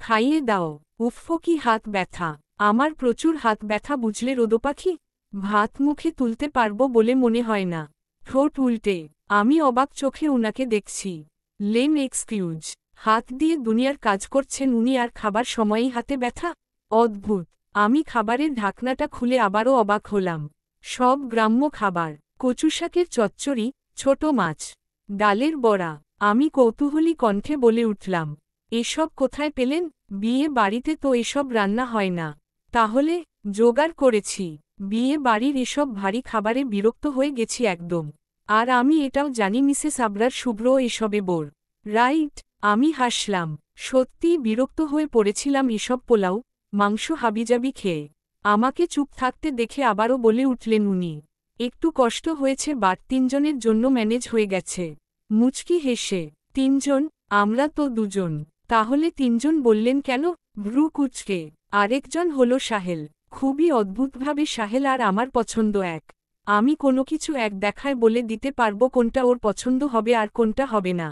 খাইয়ে দাও। উফফো কি হাত ব্যথা। আমার প্রচুর হাত ব্যথা বুঝলে রোদো পাখি। ভাত মুখে তুলতে পারবো বলে মনে হয় না। ঠোঁট উল্টে আমি অবাক চোখে উনাকে দেখছি। Lame excuse. হাত দিয়ে দুনিয়ার কাজ করছেন উনি আর খাবার সময়ই হাতে ব্যথা? অদ্ভুত। আমি খাবারের ঢাকনাটা খুলে আবারও অবাক হলাম। সব গ্রাম্য খাবার। কচুশাকের চচ্চড়ি, ছোট মাছ, ডালের বড়া। আমি কৌতূহলী কণ্ঠে বলে উঠলাম, এসব কোথায় পেলেন? বিয়ে বাড়িতে তো এসব রান্না হয় না। তাহলে? জোগাড় করেছি। বিয়ে বাড়ির এসব ভারী খাবারে বিরক্ত হয়ে গেছি একদম। আর আমি এটাও জানি মিসেস আবরার শুভ্র এসবে বোর। রাইট? আমি হাসলাম। সত্যিই বিরক্ত হয়ে পড়েছিলাম এসব পোলাও মাংস হাবিজাবি খেয়ে। আমাকে চুপ থাকতে দেখে আবারও বলে উঠলেন উনি, একটু কষ্ট হয়েছে বাট 3 জনের জন্য ম্যানেজ হয়ে গেছে। মুচকি হেসে, 3 জন? আমরা তো 2 জন। তাহলে 3 জন বললেন কেন? ভ্রু কুচকে আরেকজন হলো সাহেল। খুবই অদ্ভুতভাবে সাহেল আর আমার পছন্দ এক। আমি কোনো কিছু এক দেখায় বলে দিতে পারবো কোনটা ওর পছন্দ হবে আর কোনটা হবে না।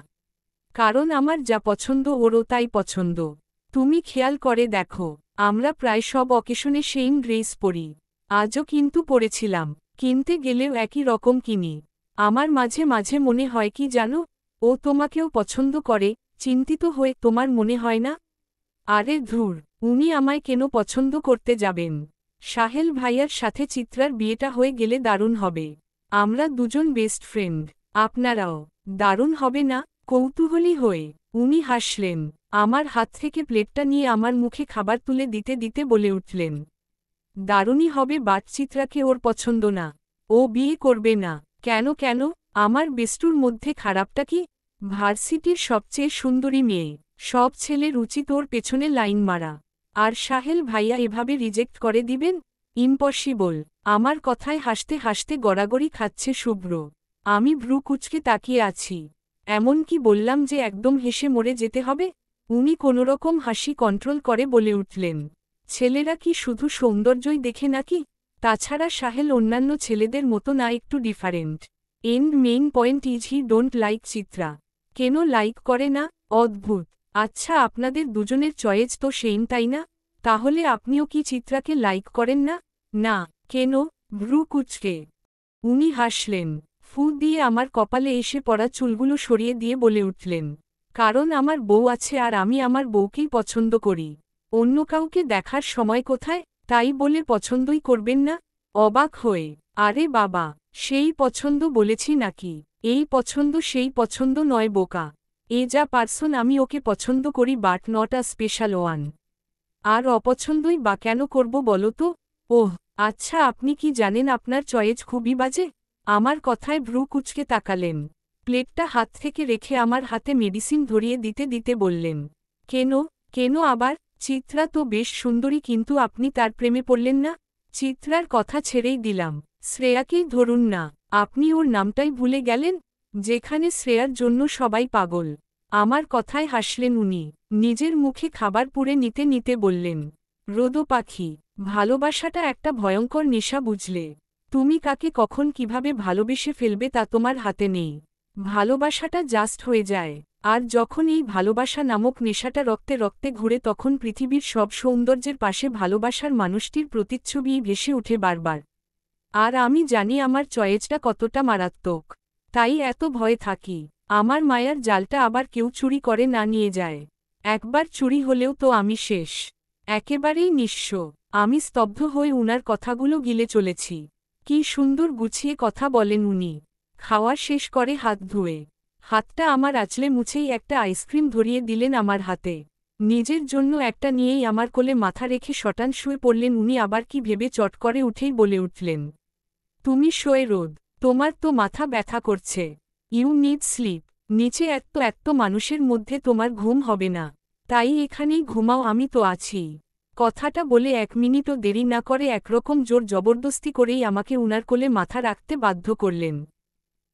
কারণ আমার যা পছন্দ ওরও তাই পছন্দ। তুমি খেয়াল করে দেখো, আমরা প্রায় সব অকেশনে সেইম ড্রেস পরি। আজও কিন্তু পরেছিলাম। কিনতে গেলেও একই রকম কিনি। আমার মাঝে মাঝে মনে হয় কি জানো, ও তোমাকেও পছন্দ করে, চিন্তিত হয়ে তোমার মনে হয় না? আরে ধুর, উনি আমায় কেন পছন্দ করতে যাবেন? সাহেল ভাইয়ার সাথে চিত্রার বিয়েটা হয়ে গেলে দারুণ হবে। আমরা দুজন বেস্ট ফ্রেন্ড। আপনারাও। দারুণ হবে না? কৌতূহলী হয়ে উনি হাসলেন। আমার হাত থেকে প্লেটটা নিয়ে আমার মুখে খাবার তুলে দিতে দিতে বলে উঠলেন, দারুণই হবে, বাট চিত্রাকে ওর পছন্দ না। ও বিয়ে করবে না। কেন কেন? আমার বেস্টুর মধ্যে খারাপটা কি? ভার্সিটির সবচেয়ে সুন্দরী মেয়ে। সব ছেলের উচিত ওর পেছনে লাইন মারা। আর সাহেল ভাইয়া এভাবে রিজেক্ট করে দিবেন? ইম্পসিবল। আমার কথায় হাসতে হাসতে গড়াগড়ি খাচ্ছে শুভ্র। আমি ভ্রু কুঁচকে তাকিয়ে আছি। এমন কি বললাম যে একদম হেসে মরে যেতে হবে? উনি কোনোরকম হাসি কন্ট্রোল করে বলে উঠলেন, ছেলেরা কি শুধু সৌন্দর্যই দেখে নাকি? তাছাড়া সাহেল অন্যান্য ছেলেদের মতো না, একটু different. And main point is he don't like Chitra. কেন লাইক করে না? অদ্ভুত। আচ্ছা, আপনাদের দুজনের চয়েস তো সেইম, তাই না? তাহলে আপনিও কি চিত্রাকে লাইক করেন না? না। কেন? ভ্রু কুঁচকে উনি হাসলেন। ফু দিয়ে আমার কপালে এসে পড়া চুলগুলো সরিয়ে দিয়ে বলে উঠলেন, কারণ আমার বউ আছে আর আমি আমার বউকেই পছন্দ করি। অন্য কাউকে দেখার সময় কোথায়? তাই বলে পছন্দই করবেন না? অবাক হয়ে, আরে বাবা, সেই পছন্দ বলেছি নাকি? এই পছন্দ সেই পছন্দ নয় বোকা। এ যা পারসন, আমি ওকে পছন্দ করি, but not a special one. আর অপছন্দই বা কেন করব বলো তো? ওহ, আচ্ছা, আপনি কি জানেন আপনার চয়েস খুবই বাজে? আমার কথায় ভ্রু কুঁচকে তাকালেন। প্লেটটা হাত থেকে রেখে আমার হাতে মেডিসিন ধরিয়ে দিতে দিতে বললেন, কেন? কেন আবার? চিত্রা তো বেশ সুন্দরী, কিন্তু আপনি তার প্রেমে পড়লেন না? চিত্রার কথা ছেড়েই দিলাম, শ্রেয়াকেই ধরুন না। আপনি ওর নামটাই ভুলে গেলেন? যেখানে শ্রেয়ার জন্য সবাই পাগল। আমার কথায় হাসলেন উনি। নিজের মুখে খাবার পুড়ে নিতে নিতে বললেন, রোদো পাখি, ভালোবাসাটা একটা ভয়ঙ্কর নেশা, বুঝলে? তুমি কাকে কখন কিভাবে ভালোবেসে ফেলবে তা তোমার হাতে নেই। ভালোবাসাটা জাস্ট হয়ে যায়। আর যখন এই ভালোবাসা নামক নেশাটা রক্তে রক্তে ঘুরে, তখন পৃথিবীর সব সৌন্দর্যের পাশে ভালোবাসার মানুষটির প্রতিচ্ছবিই ভেসে ওঠে বারবার। আর আমি জানি আমার চয়েসটা কতটা মারাত্মক। তাই এত ভয়ে থাকি আমার মায়ার জালটা আবার কেউ চুরি করে না নিয়ে যায়। একবার চুরি হলেও তো আমি শেষ। একেবারেই নিঃস্ব। আমি স্তব্ধ হয়ে উনার কথাগুলো গিলে চলেছি। কি সুন্দর গুছিয়ে কথা বলেন উনি। খাওয়া শেষ করে হাত ধুয়ে হাতটা আমার আঁচলে মুছেই একটা আইসক্রিম ধরিয়ে দিলেন আমার হাতে। নিজের জন্য একটা নিয়েই আমার কোলে মাথা রেখে শটান শুয়ে পড়লেন উনি। আবার কি ভেবে চট করে উঠেই বলে উঠলেন, তুমি শোয়ে রোদ, তোমার তো মাথা ব্যথা করছে। You need sleep. নিচে এত এত মানুষের মধ্যে তোমার ঘুম হবে না, তাই এখানেই ঘুমাও, আমি তো আছি। কথাটা বলে 1 মিনিটও দেরি না করে একরকম জোর জবরদস্তি করেই আমাকে উনার কোলে মাথা রাখতে বাধ্য করলেন।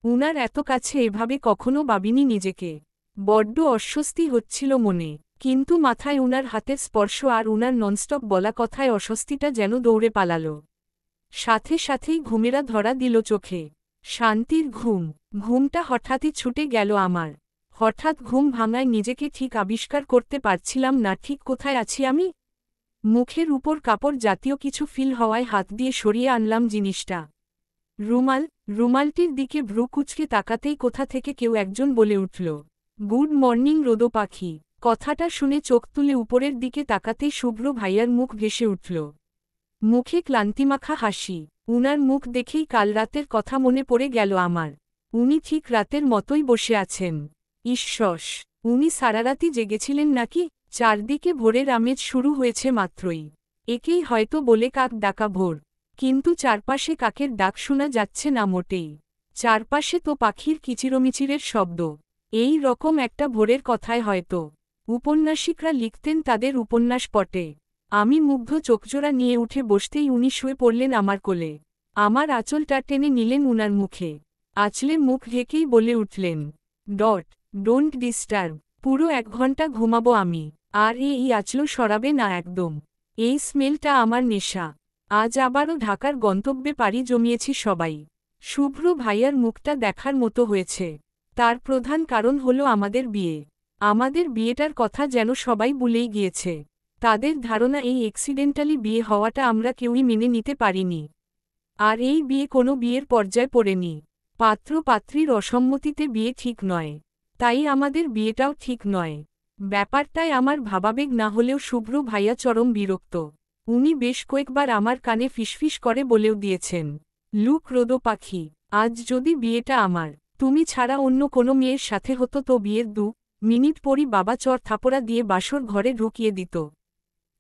উনার এত কাছে এভাবে কখনো ভাবিনি নিজেকে। বড্ড অস্বস্তি হচ্ছিল মনে, কিন্তু মাথায় উনার হাতের স্পর্শ আর উনার ননস্টপ বলা কথায় অস্বস্তিটা যেন দৌড়ে পালালো। সাথে সাথেই ঘুমেরা ধরা দিল চোখে। শান্তির ঘুম। ঘুমটা হঠাৎই ছুটে গেল আমার। হঠাৎ ঘুম ভাঙায় নিজেকে ঠিক আবিষ্কার করতে পারছিলাম না ঠিক কোথায় আছি আমি। মুখের উপর কাপড় জাতীয় কিছু ফিল হওয়ায় হাত দিয়ে সরিয়ে আনলাম জিনিসটা। রুমাল। রুমালটির দিকে ভ্রু কুঁচকে তাকাতেই কোথা থেকে কেউ একজন বলে উঠল, গুড মর্নিং রোদো পাখি। কথাটা শুনে চোখ তুলে উপরের দিকে তাকাতেই শুভ্র ভাইয়ার মুখ ভেসে উঠল। মুখে ক্লান্তিমাখা হাসি। উনার মুখ দেখেই কাল রাতের কথা মনে পড়ে গেল আমার। উনি ঠিক রাতের মতোই বসে আছেন। ঈশ্বস, উনি সারারাতি জেগেছিলেন নাকি? চারদিকে ভোরের আমেজ শুরু হয়েছে মাত্রই। একেই হয়তো বলে কাক ডাকা ভোর। কিন্তু চারপাশে কাকের ডাক শোনা যাচ্ছে না মোটেই। চারপাশে তো পাখির কিচিরমিচিরের শব্দ। এই রকম একটা ভোরের কথায় হয়তো উপন্যাসিকরা লিখতেন তাদের উপন্যাস পটে। আমি মুগ্ধ চোখজোড়া নিয়ে উঠে বসতেই উনি শুয়ে পড়লেন আমার কোলে। আমার আঁচলটা টেনে নিলেন উনার মুখে। আঁচলে মুখ ঢেকেই বলে উঠলেন, ডোন্ট ডিস্টার্ব। পুরো 1 ঘন্টা ঘুমাবো আমি। আর এই আঁচল সরাবে না একদম। এই স্মেলটা আমার নেশা। আজ আবারও ঢাকার গন্তব্যে পাড়ি জমিয়েছি সবাই। শুভ্র ভাইয়ার মুখটা দেখার মতো হয়েছে। তার প্রধান কারণ হলো আমাদের বিয়ে। আমাদের বিয়েটার কথা যেন সবাই ভুলেই গিয়েছে। তাদের ধারণা এই অ্যাক্সিডেন্টালি বিয়ে হওয়াটা আমরা কেউই মেনে নিতে পারিনি। আর এই বিয়ে কোনো বিয়ের পর্যায়ে পড়েনি। পাত্র পাত্রীর অসম্মতিতে বিয়ে ঠিক নয়। তাই আমাদের বিয়েটাও ঠিক নয়। ব্যাপারটায় আমার ভাবাবেগ না হলেও শুভ্র ভাইয়া চরম বিরক্ত। উনি বেশ কয়েকবার আমার কানে ফিসফিস করে বলেও দিয়েছেন, লুক রোদো পাখি, আজ যদি বিয়েটা আমার তুমি ছাড়া অন্য কোনো মেয়ের সাথে হতো তো বিয়ের 2 মিনিট পরই বাবা চর থাপড়া দিয়ে বাসর ঘরে ঢুকিয়ে দিত।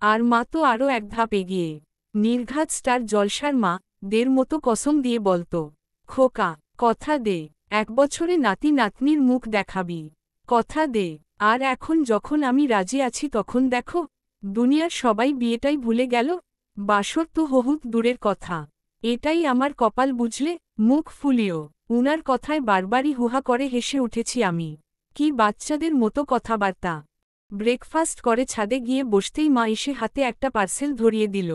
আর মা তো আরও এক ধাপ এগিয়ে। নির্ঘাত স্টার জলসার মা দের মতো কসম দিয়ে বলতো, খোকা কথা দে, 1 বছরে নাতি নাতনির মুখ দেখাবি, কথা দে। আর এখন যখন আমি রাজি আছি তখন দেখো, দুনিয়ার সবাই বিয়েটাই ভুলে গেল। বাসর তো বহুত দূরের কথা। এটাই আমার কপাল বুঝলে। মুখ ফুলিও উনার কথায় বারবারই হুহা করে হেসে উঠেছি আমি। কি বাচ্চাদের মতো কথাবার্তা। ব্রেকফাস্ট করে ছাদে গিয়ে বসতেই মা এসে হাতে একটা পার্সেল ধরিয়ে দিল।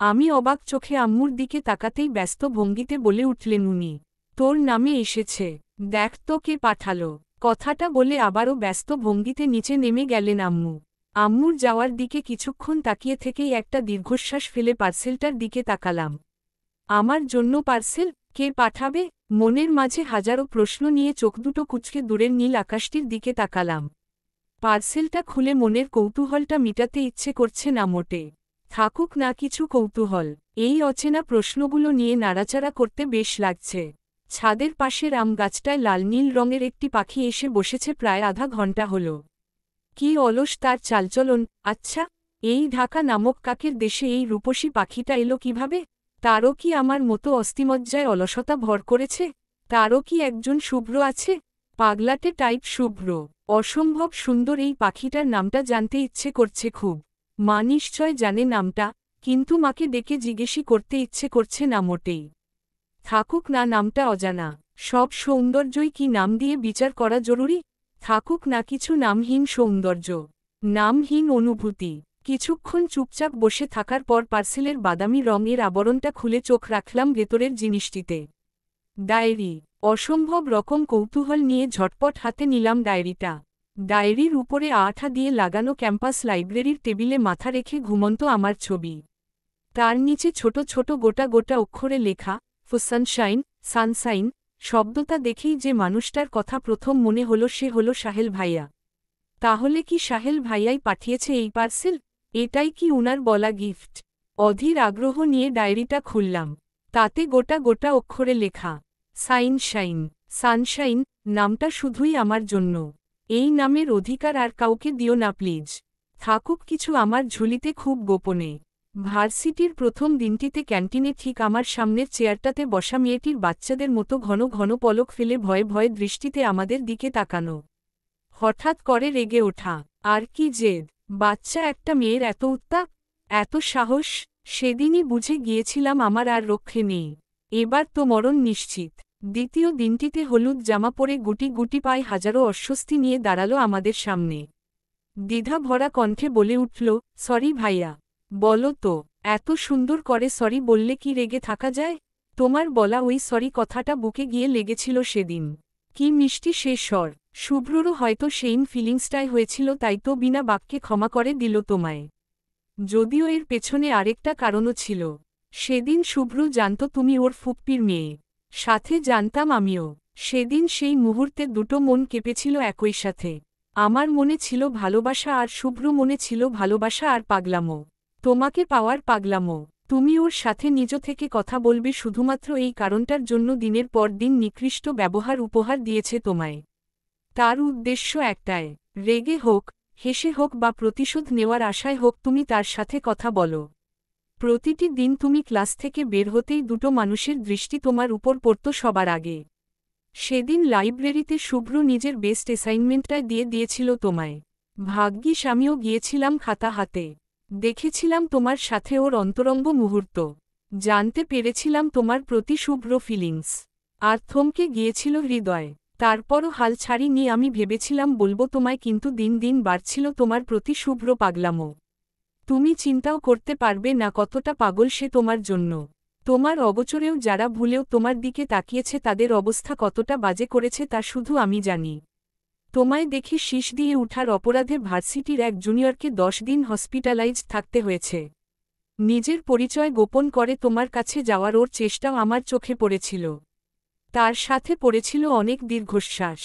আমি অবাক চোখে আম্মুর দিকে তাকাতেই ব্যস্ত ভঙ্গিতে বলে উঠলেন উনি, তোর নামে এসেছে, দেখ তো কে পাঠালো। কথাটা বলে আবারও ব্যস্ত ভঙ্গিতে নিচে নেমে গেলেন আম্মু। আম্মুর যাওয়ার দিকে কিছুক্ষণ তাকিয়ে থেকেই একটা দীর্ঘশ্বাস ফেলে পার্সেলটার দিকে তাকালাম। আমার জন্য পার্সেল? কে পাঠাবে? মনের মাঝে হাজারো প্রশ্ন নিয়ে চোখ দুটো কুঁচকে দূরের নীল আকাশটির দিকে তাকালাম। পার্সেলটা খুলে মনের কৌতূহলটা মিটাতে ইচ্ছে করছে না মোটে। থাকুক না কিছু কৌতূহল, এই অচেনা প্রশ্নগুলো নিয়ে নাড়াচাড়া করতে বেশ লাগছে। ছাদের পাশের আম গাছটায় লাল নীল রঙের একটি পাখি এসে বসেছে প্রায় আধা ঘন্টা হল। কি অলস তার চালচলন। আচ্ছা, এই ঢাকা নামক কাকের দেশে এই রূপসী পাখিটা এলো কিভাবে? তারও কি আমার মতো অস্থিমজ্জায় অলসতা ভর করেছে? তারও কি একজন শুভ্র আছে? পাগলাটে টাইপ শুভ্র। অসম্ভব সুন্দর এই পাখিটার নামটা জানতে ইচ্ছে করছে খুব। মা নিশ্চয় জানে নামটা, কিন্তু মাকে ডেকে জিজ্ঞেসই করতে ইচ্ছে করছে না মোটেই। থাকুক না নামটা অজানা। সব সৌন্দর্যই কি নাম দিয়ে বিচার করা জরুরি? থাকুক না কিছু নামহীন সৌন্দর্য, নামহীন অনুভূতি। কিছুক্ষণ চুপচাপ বসে থাকার পর পার্সেলের বাদামি রঙের আবরণটা খুলে চোখ রাখলাম ভেতরের জিনিসটিতে। ডায়েরি। অসম্ভব রকম কৌতূহল নিয়ে ঝটপট হাতে নিলাম ডায়েরিটা। ডায়েরির উপরে আঠা দিয়ে লাগানো ক্যাম্পাস লাইব্রেরির টেবিলে মাথা রেখে ঘুমন্ত আমার ছবি। তার নিচে ছোট ছোট গোটা গোটা অক্ষরে লেখা, ফর সানশাইন, সানসাইন। শব্দটা দেখেই যে মানুষটার কথা প্রথম মনে হলো সে হলো সাহেল ভাইয়া। তাহলে কি সাহেল ভাইয়াই পাঠিয়েছে এই পার্সেল? এটাই কি উনার বলা গিফট? অধীর আগ্রহ নিয়ে ডায়েরিটা খুললাম। তাতে গোটা গোটা অক্ষরে লেখা, সাইনশাইন, সানশাইন। নামটা শুধুই আমার জন্য। এই নামের অধিকার আর কাউকে দিও না প্লিজ। থাকুক কিছু আমার ঝুলিতে খুব গোপনে। ভার্সিটির প্রথম দিনটিতে ক্যান্টিনে ঠিক আমার সামনের চেয়ারটাতে বসা মেয়েটির বাচ্চাদের মতো ঘন ঘন পলক ফেলে ভয়ে ভয়ে দৃষ্টিতে আমাদের দিকে তাকানো। হঠাৎ করে রেগে ওঠা। আর কি জেদ! বাচ্চা একটা মেয়ের এত উত্তাপ, এত সাহস! সেদিনই বুঝে গিয়েছিলাম আমার আর রক্ষে নেই। এবার তো মরণ নিশ্চিত। দ্বিতীয় দিনটিতে হলুদ জামা পরে গুটি গুটি পায়ে হাজারো অস্বস্তি নিয়ে দাঁড়ালো আমাদের সামনে। দ্বিধা ভরা কণ্ঠে বলে উঠল, সরি ভাইয়া। বলো তো, এত সুন্দর করে সরি বললে কি রেগে থাকা যায়? তোমার বলা ওই সরি কথাটা বুকে গিয়ে লেগেছিল সেদিন। কি মিষ্টি সে স্বর। শুভ্ররও হয়তো সেইম ফিলিংসটাই হয়েছিল, তাই তো বিনা বাক্যে ক্ষমা করে দিল তোমায়। যদিও এর পেছনে আরেকটা কারণও ছিল। সেদিন শুভ্র জানত তুমি ওর ফুপ্পির মেয়ে। সাথে জানতাম আমিও। সেদিন সেই মুহূর্তে দুটো মন কেঁপেছিল একই সাথে। আমার মনে ছিল ভালোবাসা আর শুভ্র মনে ছিল ভালোবাসা আর পাগলামো। তোমাকে পাওয়ার পাগলামো। তুমি ওর সাথে নিজ থেকে কথা বলবে শুধুমাত্র এই কারণটার জন্য দিনের পর দিন নিকৃষ্ট ব্যবহার উপহার দিয়েছে তোমায়। তার উদ্দেশ্য একটাই, রেগে হোক, হেসে হোক বা প্রতিশোধ নেওয়ার আশায় হোক তুমি তার সাথে কথা বলো। প্রতিটি দিন তুমি ক্লাস থেকে বের হতেই দুটো মানুষের দৃষ্টি তোমার উপর পড়ত সবার আগে। সেদিন লাইব্রেরিতে শুভ্র নিজের বেস্ট অ্যাসাইনমেন্টটাই দিয়ে দিয়েছিল তোমায়। ভাগ্যিস আমিও গিয়েছিলাম খাতা হাতে। দেখেছিলাম তোমার সাথে ওর অন্তরঙ্গ মুহূর্ত। জানতে পেরেছিলাম তোমার প্রতি শুভ্র ফিলিংস। আর থমকে গিয়েছিল হৃদয়। তারপরও হাল ছাড়িনি আমি ভেবেছিলাম বলবো তোমায়, কিন্তু দিন দিন বাড়ছিল তোমার প্রতি শুভ্র পাগলামো। তুমি চিন্তাও করতে পারবে না কতটা পাগল সে তোমার জন্য। তোমার অগোচরেও যারা ভুলেও তোমার দিকে তাকিয়েছে তাদের অবস্থা কতটা বাজে করেছে তা শুধু আমি জানি। তোমায় দেখে শীষ দিয়ে উঠার অপরাধে ভার্সিটির এক জুনিয়রকে 10 দিন হসপিটালাইজড থাকতে হয়েছে। নিজের পরিচয় গোপন করে তোমার কাছে যাওয়ার ওর চেষ্টাও আমার চোখে পড়েছিল। তার সাথে পড়েছিল অনেক দীর্ঘশ্বাস।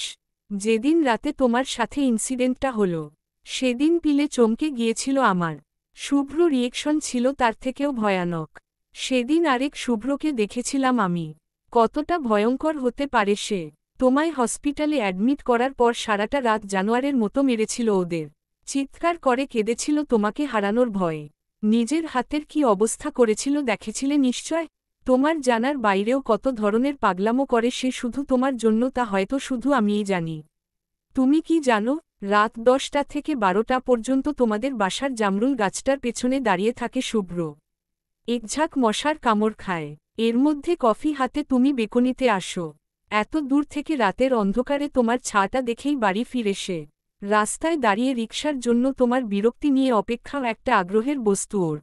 যেদিন রাতে তোমার সাথে ইনসিডেন্টটা হলো, সেদিন পিলে চমকে গিয়েছিল আমার। শুভ্র রিয়েকশন ছিল তার থেকেও ভয়ানক। সেদিন আরেক শুভ্রকে দেখেছিলাম আমি। কতটা ভয়ঙ্কর হতে পারে সে। তোমায় হসপিটালে অ্যাডমিট করার পর সারাটা রাত জানোয়ারের মতো মেরেছিল ওদের। চিৎকার করে কেঁদেছিল তোমাকে হারানোর ভয়ে। নিজের হাতের কি অবস্থা করেছিল দেখেছিলে নিশ্চয়। তোমার জানার বাইরেও কত ধরনের পাগলামো করে সে শুধু তোমার জন্য, তা হয়তো শুধু আমিই জানি। তুমি কি জানো, রাত 10টা থেকে 12টা পর্যন্ত তোমাদের বাসার জামরুল গাছটার পেছনে দাঁড়িয়ে থাকে শুভ্র। একঝাঁক মশার কামড় খায়। এর মধ্যে কফি হাতে তুমি বেকনিতে আসো। এত দূর থেকে রাতের অন্ধকারে তোমার ছাটা দেখেই বাড়ি ফিরে সে। রাস্তায় দাঁড়িয়ে রিকশার জন্য তোমার বিরক্তি নিয়ে অপেক্ষাও একটা আগ্রহের বস্তু ওর।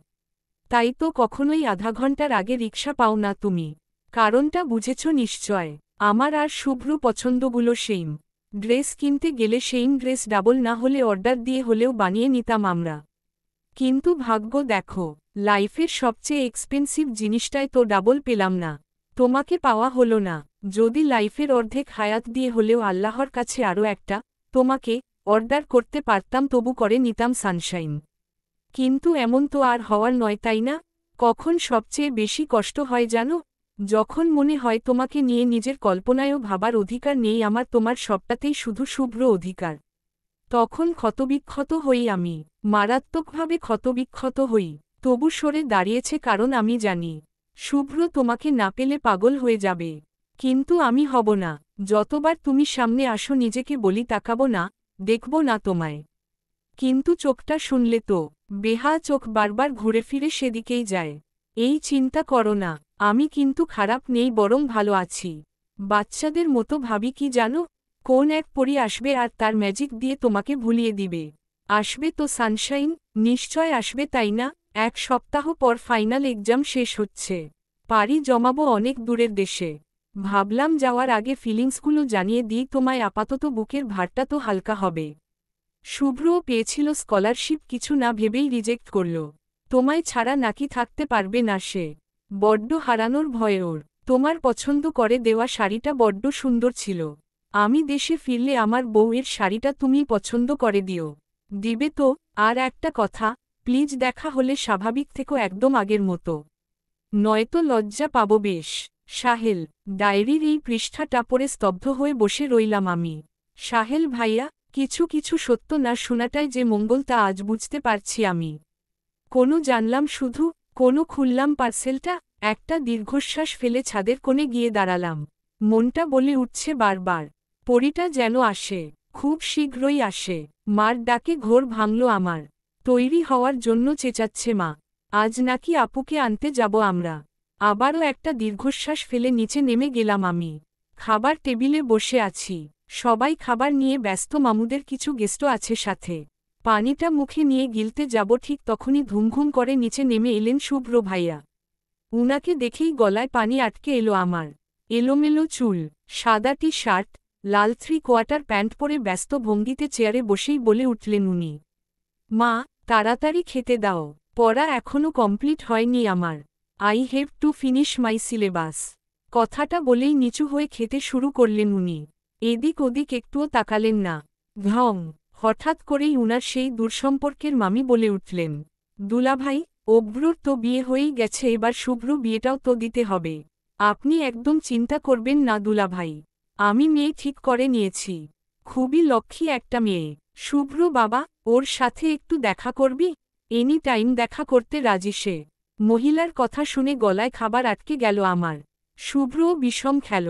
তাই তো কখনোই আধা ঘন্টার আগে রিকশা পাও না তুমি। কারণটা বুঝেছ নিশ্চয়। আমার আর শুভ্র পছন্দগুলো সেইম। ড্রেস কিনতে গেলে সেইম ড্রেস ডাবল না হলে অর্ডার দিয়ে হলেও বানিয়ে নিতাম আমরা। কিন্তু ভাগ্য দেখো, লাইফের সবচেয়ে এক্সপেন্সিভ জিনিসটাই তো ডাবল পেলাম না। তোমাকে পাওয়া হলো না। যদি লাইফের অর্ধেক হায়াত দিয়ে হলেও আল্লাহর কাছে আরও একটা তোমাকে অর্ডার করতে পারতাম তবু করে নিতাম সানশাইন। কিন্তু এমন তো আর হওয়ার নয়, তাই না? কখন সবচেয়ে বেশি কষ্ট হয় জানো? যখন মনে হয় তোমাকে নিয়ে নিজের কল্পনায়ও ভাবার অধিকার নেই আমার, তোমার সবটাতেই শুধু শুভ্র অধিকার। তখন ক্ষতবিক্ষত হই আমি, মারাত্মকভাবে ক্ষতবিক্ষত হই। তবু সরে দাঁড়িয়েছে কারণ আমি জানি শুভ্র তোমাকে না পেলে পাগল হয়ে যাবে। কিন্তু আমি হব না। যতবার তুমি সামনে আসো নিজেকে বলি তাকাবো না, দেখব না তোমায়। কিন্তু চোখটা শুনলে তো, বেহা চোখ বারবার ঘুরে ফিরে সেদিকেই যায়। এই চিন্তা করো না, আমি কিন্তু খারাপ নেই, বরং ভালো আছি। বাচ্চাদের মতো ভাবি কি জানো, কোন এক পরী আসবে আর তার ম্যাজিক দিয়ে তোমাকে ভুলিয়ে দিবে। আসবে তো সানশাইন, নিশ্চয় আসবে তাই না? 1 সপ্তাহ পর ফাইনাল এক্সাম শেষ হচ্ছে। পাড়ি জমাবো অনেক দূরের দেশে। ভাবলাম যাওয়ার আগে ফিলিংসগুলো জানিয়ে দিই তোমায়, আপাতত বুকের ভারটা তো হালকা হবে। শুভ্রও পেয়েছিল স্কলারশিপ, কিছু না ভেবেই রিজেক্ট করল। তোমায় ছাড়া নাকি থাকতে পারবে না সে। বড্ড হারানোর ভয়ে ওর। তোমার পছন্দ করে দেওয়া শাড়িটা বড্ড সুন্দর ছিল। আমি দেশে ফিরলে আমার বউয়ের শাড়িটা তুমি পছন্দ করে দিও। দিবে তো? আর একটা কথা, প্লিজ দেখা হলে স্বাভাবিক থেকো, একদম আগের মতো। নয়তো লজ্জা পাবো বেশ। সাহেল। ডায়েরির এই পৃষ্ঠাটা পড়ে স্তব্ধ হয়ে বসে রইলাম আমি। সাহেল ভাইয়া, কিছু কিছু সত্য না শোনাটাই যে মঙ্গল তা আজ বুঝতে পারছি আমি। কোনো জানলাম শুধু, কোনো খুললাম পার্সেলটা। একটা দীর্ঘশ্বাস ফেলে ছাদের কোণে গিয়ে দাঁড়ালাম। মনটা বলে উঠছে বারবার, পরীটা যেন আসে, খুব শীঘ্রই আসে। মার ডাকে ঘোর ভাঙল আমার। তৈরি হওয়ার জন্য চেঁচাচ্ছে মা। আজ নাকি আপুকে আনতে যাব আমরা। আবারও একটা দীর্ঘশ্বাস ফেলে নিচে নেমে গেলাম আমি। খাবার টেবিলে বসে আছি, সবাই খাবার নিয়ে ব্যস্ত, মামুদের কিছু গেস্টও আছে সাথে। পানিটা মুখে নিয়ে গিলতে যাব ঠিক তখনই ঘুমঘুম করে নিচে নেমে এলেন শুভ্র ভাইয়া। উনাকে দেখেই গলায় পানি আটকে এলো আমার। এলোমেলো চুল, সাদা টি শার্ট, লাল 3/4 প্যান্ট পরে ব্যস্ত ভঙ্গিতে চেয়ারে বসেই বলে উঠলেন উনি, মা, তাড়াতাড়ি খেতে দাও, পড়া এখনও কমপ্লিট হয়নি আমার। I have to finish my syllabus. কথাটা বলেই নিচু হয়ে খেতে শুরু করলেন উনি। এদিক ওদিক একটুও তাকালেন না। ঘং। হঠাৎ করেই উনার সেই দূরসম্পর্কের মামি বলে উঠলেন, দুলাভাই, অব্রুর তো বিয়ে হয়েই গেছে, এবার শুভ্র বিয়েটাও তো দিতে হবে। আপনি একদম চিন্তা করবেন না দুলাভাই, আমি মেয়ে ঠিক করে নিয়েছি। খুবই লক্ষ্মী একটা মেয়ে। শুভ্র বাবা, ওর সাথে একটু দেখা করবি? এনি টাইম দেখা করতে রাজি সে। মহিলার কথা শুনে গলায় খাবার আটকে গেল আমার। শুভ্রও বিষম খেল,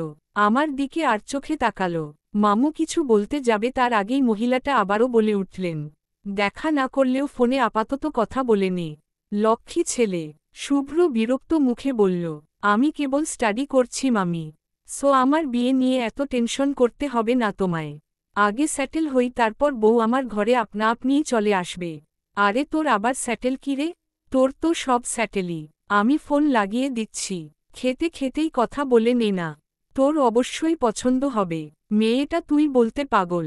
আমার দিকে আর চোখে তাকালো। মামু কিছু বলতে যাবে তার আগেই মহিলাটা আবারও বলে উঠলেন, দেখা না করলেও ফোনে আপাতত কথা বলে নে। লক্ষ্মী ছেলে। শুভ্র বিরক্ত মুখে বলল, আমি কেবল স্টাডি করছি মামি, সো আমার বিয়ে নিয়ে এত টেনশন করতে হবে না তোমায়। আগে সেটেল হই, তারপর বউ আমার ঘরে আপনা আপনিই চলে আসবে। আরে তোর আবার স্যাটেল কি রে? তোর তো সব স্যাটেলই। আমি ফোন লাগিয়ে দিচ্ছি, খেতে খেতেই কথা বলে নে না। তোর অবশ্যই পছন্দ হবে। মেয়েটা তুই বলতে পাগল।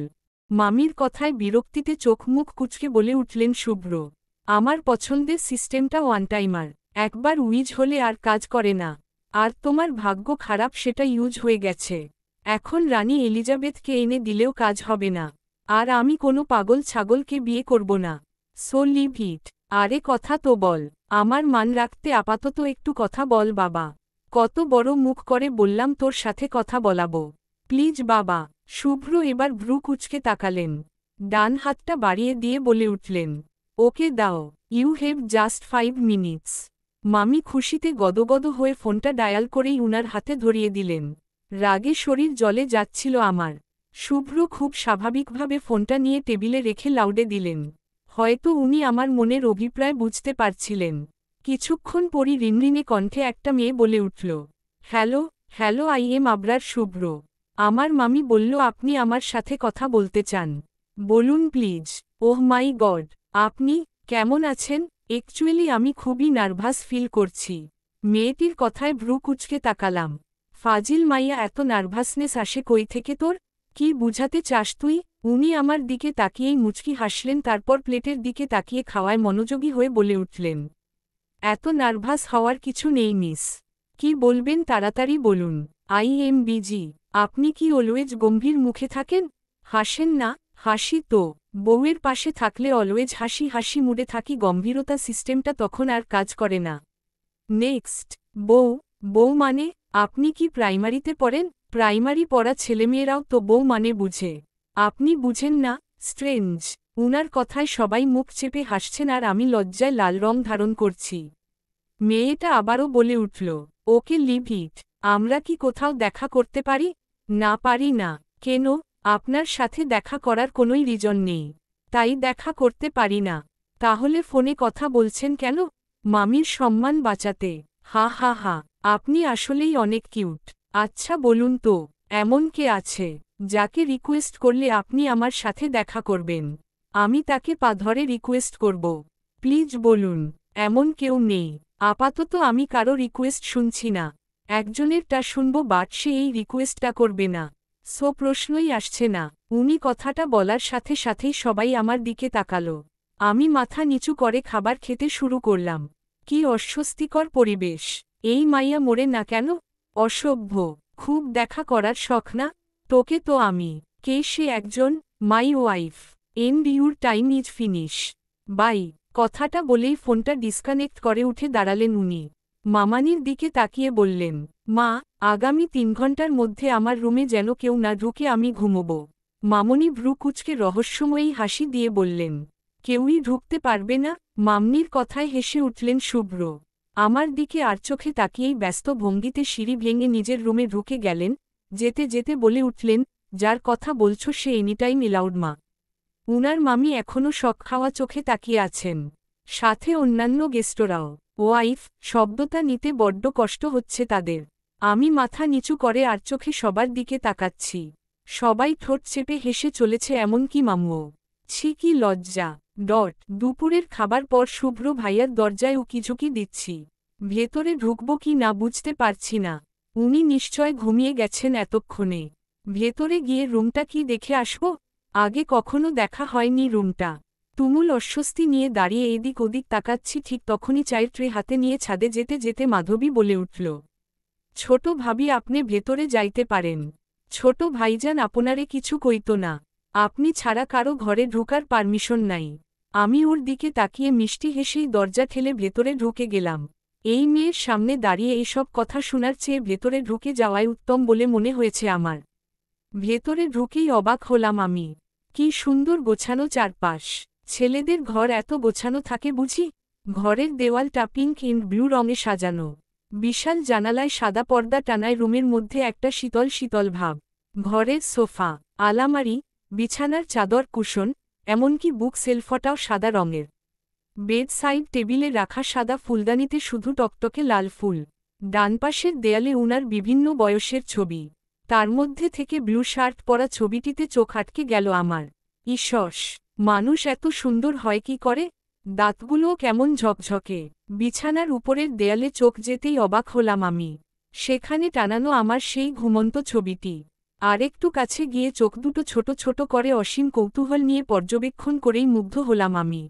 মামির কথায় বিরক্তিতে চোখ মুখ কুঁচকে বলে উঠলেন শুভ্র। আমার পছন্দের সিস্টেমটা ওয়ান টাইমার, একবার উইজ হলে আর কাজ করে না। আর তোমার ভাগ্য খারাপ, সেটা ইউজ হয়ে গেছে। এখন রানী এলিজাবেথকে এনে দিলেও কাজ হবে না। আর আমি কোনো পাগল ছাগলকে বিয়ে করব না। So leave it. আরে কথা তো বল। আমার মান রাখতে আপাতত একটু কথা বল বাবা। কত বড় মুখ করে বললাম তোর সাথে কথা বলাবো। প্লিজ বাবা। শুভ্র এবার ভ্রু কুঁচকে তাকালেন। ডান হাতটা বাড়িয়ে দিয়ে বলে উঠলেন, ওকে দাও, ইউ হ্যাভ জাস্ট 5 মিনিটস। মামি খুশিতে গদগদ হয়ে ফোনটা ডায়াল করেই উনার হাতে ধরিয়ে দিলেন। রাগে শরীর জ্বলে যাচ্ছিল আমার। শুভ্র খুব স্বাভাবিকভাবে ফোনটা নিয়ে টেবিলে রেখে লাউডে দিলেন। হয়তো উনি আমার মনের অভিপ্রায় বুঝতে পারছিলেন। কিছুক্ষণ পরই রিনরিনে কণ্ঠে একটা মেয়ে বলে উঠল, hello hello, I am Abrar Shuvro. আমার মামি বলল আপনি আমার সাথে কথা বলতে চান। বলুন প্লিজ। ওহ মাই গড, আপনি কেমন আছেন? অ্যাকচুয়ালি আমি খুবই নার্ভাস ফিল করছি। মেয়েটির কথায় ভ্রু কুঁচকে তাকালাম। ফাজিল মাইয়া, এত নার্ভাসনেস আসে কই থেকে তোর? কি বুঝাতে চাস তুই? উনি আমার দিকে তাকিয়েই মুচকি হাসলেন, তারপর প্লেটের দিকে তাকিয়ে খাওয়ায় মনোযোগী হয়ে বলে উঠলেন, এত নার্ভাস হওয়ার কিছু নেই মিস। কি বলবেন তাড়াতাড়ি বলুন। I am busy. আপনি কি অলওয়েজ গম্ভীর মুখে থাকেন? হাসেন না? হাসি তো। বউয়ের পাশে থাকলে অলওয়েজ হাসি হাসি মুডে থাকি, গম্ভীরতা সিস্টেমটা তখন আর কাজ করে না। নেক্সট। বউ? বউ মানে? আপনি কি প্রাইমারিতে পড়েন? প্রাইমারি পড়া ছেলেমেয়েরাও তো বউ মানে বুঝে। আপনি বুঝেন না? স্ট্রেঞ্জ। উনার কথায় সবাই মুখ চেপে হাসছেন আর আমি লজ্জায় লাল রং ধারণ করছি। মেয়েটা আবারও বলে উঠল, ওকে লিভ ইট। আমরা কি কোথাও দেখা করতে পারি? না পারি না। কেন? আপনার সাথে দেখা করার কোনোই রিজন নেই, তাই দেখা করতে পারি না। তাহলে ফোনে কথা বলছেন কেন? মামির সম্মান বাঁচাতে। হা হা হা। আপনি আসলেই অনেক কিউট। আচ্ছা বলুন তো, এমন কে আছে যাকে রিকোয়েস্ট করলে আপনি আমার সাথে দেখা করবেন? আমি তাকে পা ধরে রিকোয়েস্ট করব। প্লিজ বলুন। এমন কেউ নেই। আপাতত আমি কারো রিকোয়েস্ট শুনছি না। একজনেরটা শুনব, বাট সে এই রিকোয়েস্টটা করবে না। সো প্রশ্নই আসছে না। উনি কথাটা বলার সাথে সাথেই সবাই আমার দিকে তাকালো। আমি মাথা নিচু করে খাবার খেতে শুরু করলাম। কি অস্বস্তিকর পরিবেশ। এই মাইয়া মরে না কেন? অসভ্য। খুব দেখা করার শখ না? তোকে তো আমি। কে সে একজন? My wife. And your time is finish. Bye. কথাটা বলেই ফোনটা ডিসকানেক্ট করে উঠে দাঁড়ালেন উনি। মামানির দিকে তাকিয়ে বললেন, মা, আগামী 3 ঘন্টার মধ্যে আমার রুমে যেন কেউ না ঢুকে, আমি ঘুমোব। মামনি ভ্রু কুঁচকে রহস্যময়ী হাসি দিয়ে বললেন, কেউই ঢুকতে পারবে না? মামনির কথায় হেসে উঠলেন শুভ্র। আমার দিকে আর চোখে তাকিয়েই ব্যস্ত ভঙ্গিতে সিঁড়ি ভেঙে নিজের রুমে ঢুকে গেলেন। যেতে যেতে বলে উঠলেন, যার কথা বলছো সে এনিটাইম এলাউড মা। উনার মামি এখনও শক খাওয়া চোখে তাকিয়ে আছেন, সাথে অন্যান্য গেস্টরাও। ওয়াইফ শব্দটা নিতে বড্ড কষ্ট হচ্ছে তাদের। আমি মাথা নিচু করে আর চোখে সবার দিকে তাকাচ্ছি। সবাই ঠোঁট চেপে হেসে চলেছে, এমনকি মামুও। ছি কি লজ্জা। দুপুরের খাবার পর শুভ্র ভাইয়ার দরজায় উকিঝুঁকি দিচ্ছি। ভেতরে ঢুকব কি না বুঝতে পারছি না। উনি নিশ্চয় ঘুমিয়ে গেছেন এতক্ষণে। ভেতরে গিয়ে রুমটা কি দেখে আসব? আগে কখনো দেখা হয়নি রুমটা। তুমুল অস্বস্তি নিয়ে দাঁড়িয়ে এদিক ওদিক তাকাচ্ছি, ঠিক তখনই চায়ের ট্রে হাতে নিয়ে ছাদে যেতে যেতে মাধবী বলে উঠল, ছোট ভাবি আপনি ভেতরে যাইতে পারেন। ছোট ভাইজান আপনারে কিছু কইতো না। আপনি ছাড়া কারো ঘরে ঢোকার পারমিশন নাই। আমি ওর দিকে তাকিয়ে মিষ্টি হেসেই দরজা ঠেলে ভেতরে ঢুকে গেলাম। এই মেয়ের সামনে দাঁড়িয়ে এইসব কথা শোনার চেয়ে ভেতরে ঢুকে যাওয়াই উত্তম বলে মনে হয়েছে আমার। ভেতরে ঢুকেই অবাক হলাম আমি। কি সুন্দর গোছানো চারপাশ। ছেলেদের ঘর এত গোছানো থাকে বুঝি? ঘরের দেওয়ালটা পিঙ্ক এন্ড ব্লু রঙে সাজানো। বিশাল জানালায় সাদা পর্দা টানায় রুমের মধ্যে একটা শীতল শীতল ভাব। ঘরের সোফা, আলামারি, বিছানার চাদর, কুশন, এমনকি বুক সেলফটাও সাদা রঙের। বেড সাইড টেবিলে রাখা সাদা ফুলদানিতে শুধু টকটকে লাল ফুল। ডানপাশের দেয়ালে উনার বিভিন্ন বয়সের ছবি। তার মধ্যে থেকে ব্লু শার্ট পরা ছবিটিতে চোখ আটকে গেল আমার। ইসস, মানুষ এত সুন্দর হয় কি করে? দাঁতগুলোও কেমন ঝকঝকে। বিছানার উপরের দেয়ালে চোখ যেতেই অবাক হলাম আমি। সেখানে টানানো আমার সেই ঘুমন্ত ছবিটি। আরেকটু কাছে গিয়ে চোখ দুটো ছোট ছোট করে অসীম কৌতূহল নিয়ে পর্যবেক্ষণ করেই মুগ্ধ হলাম আমি।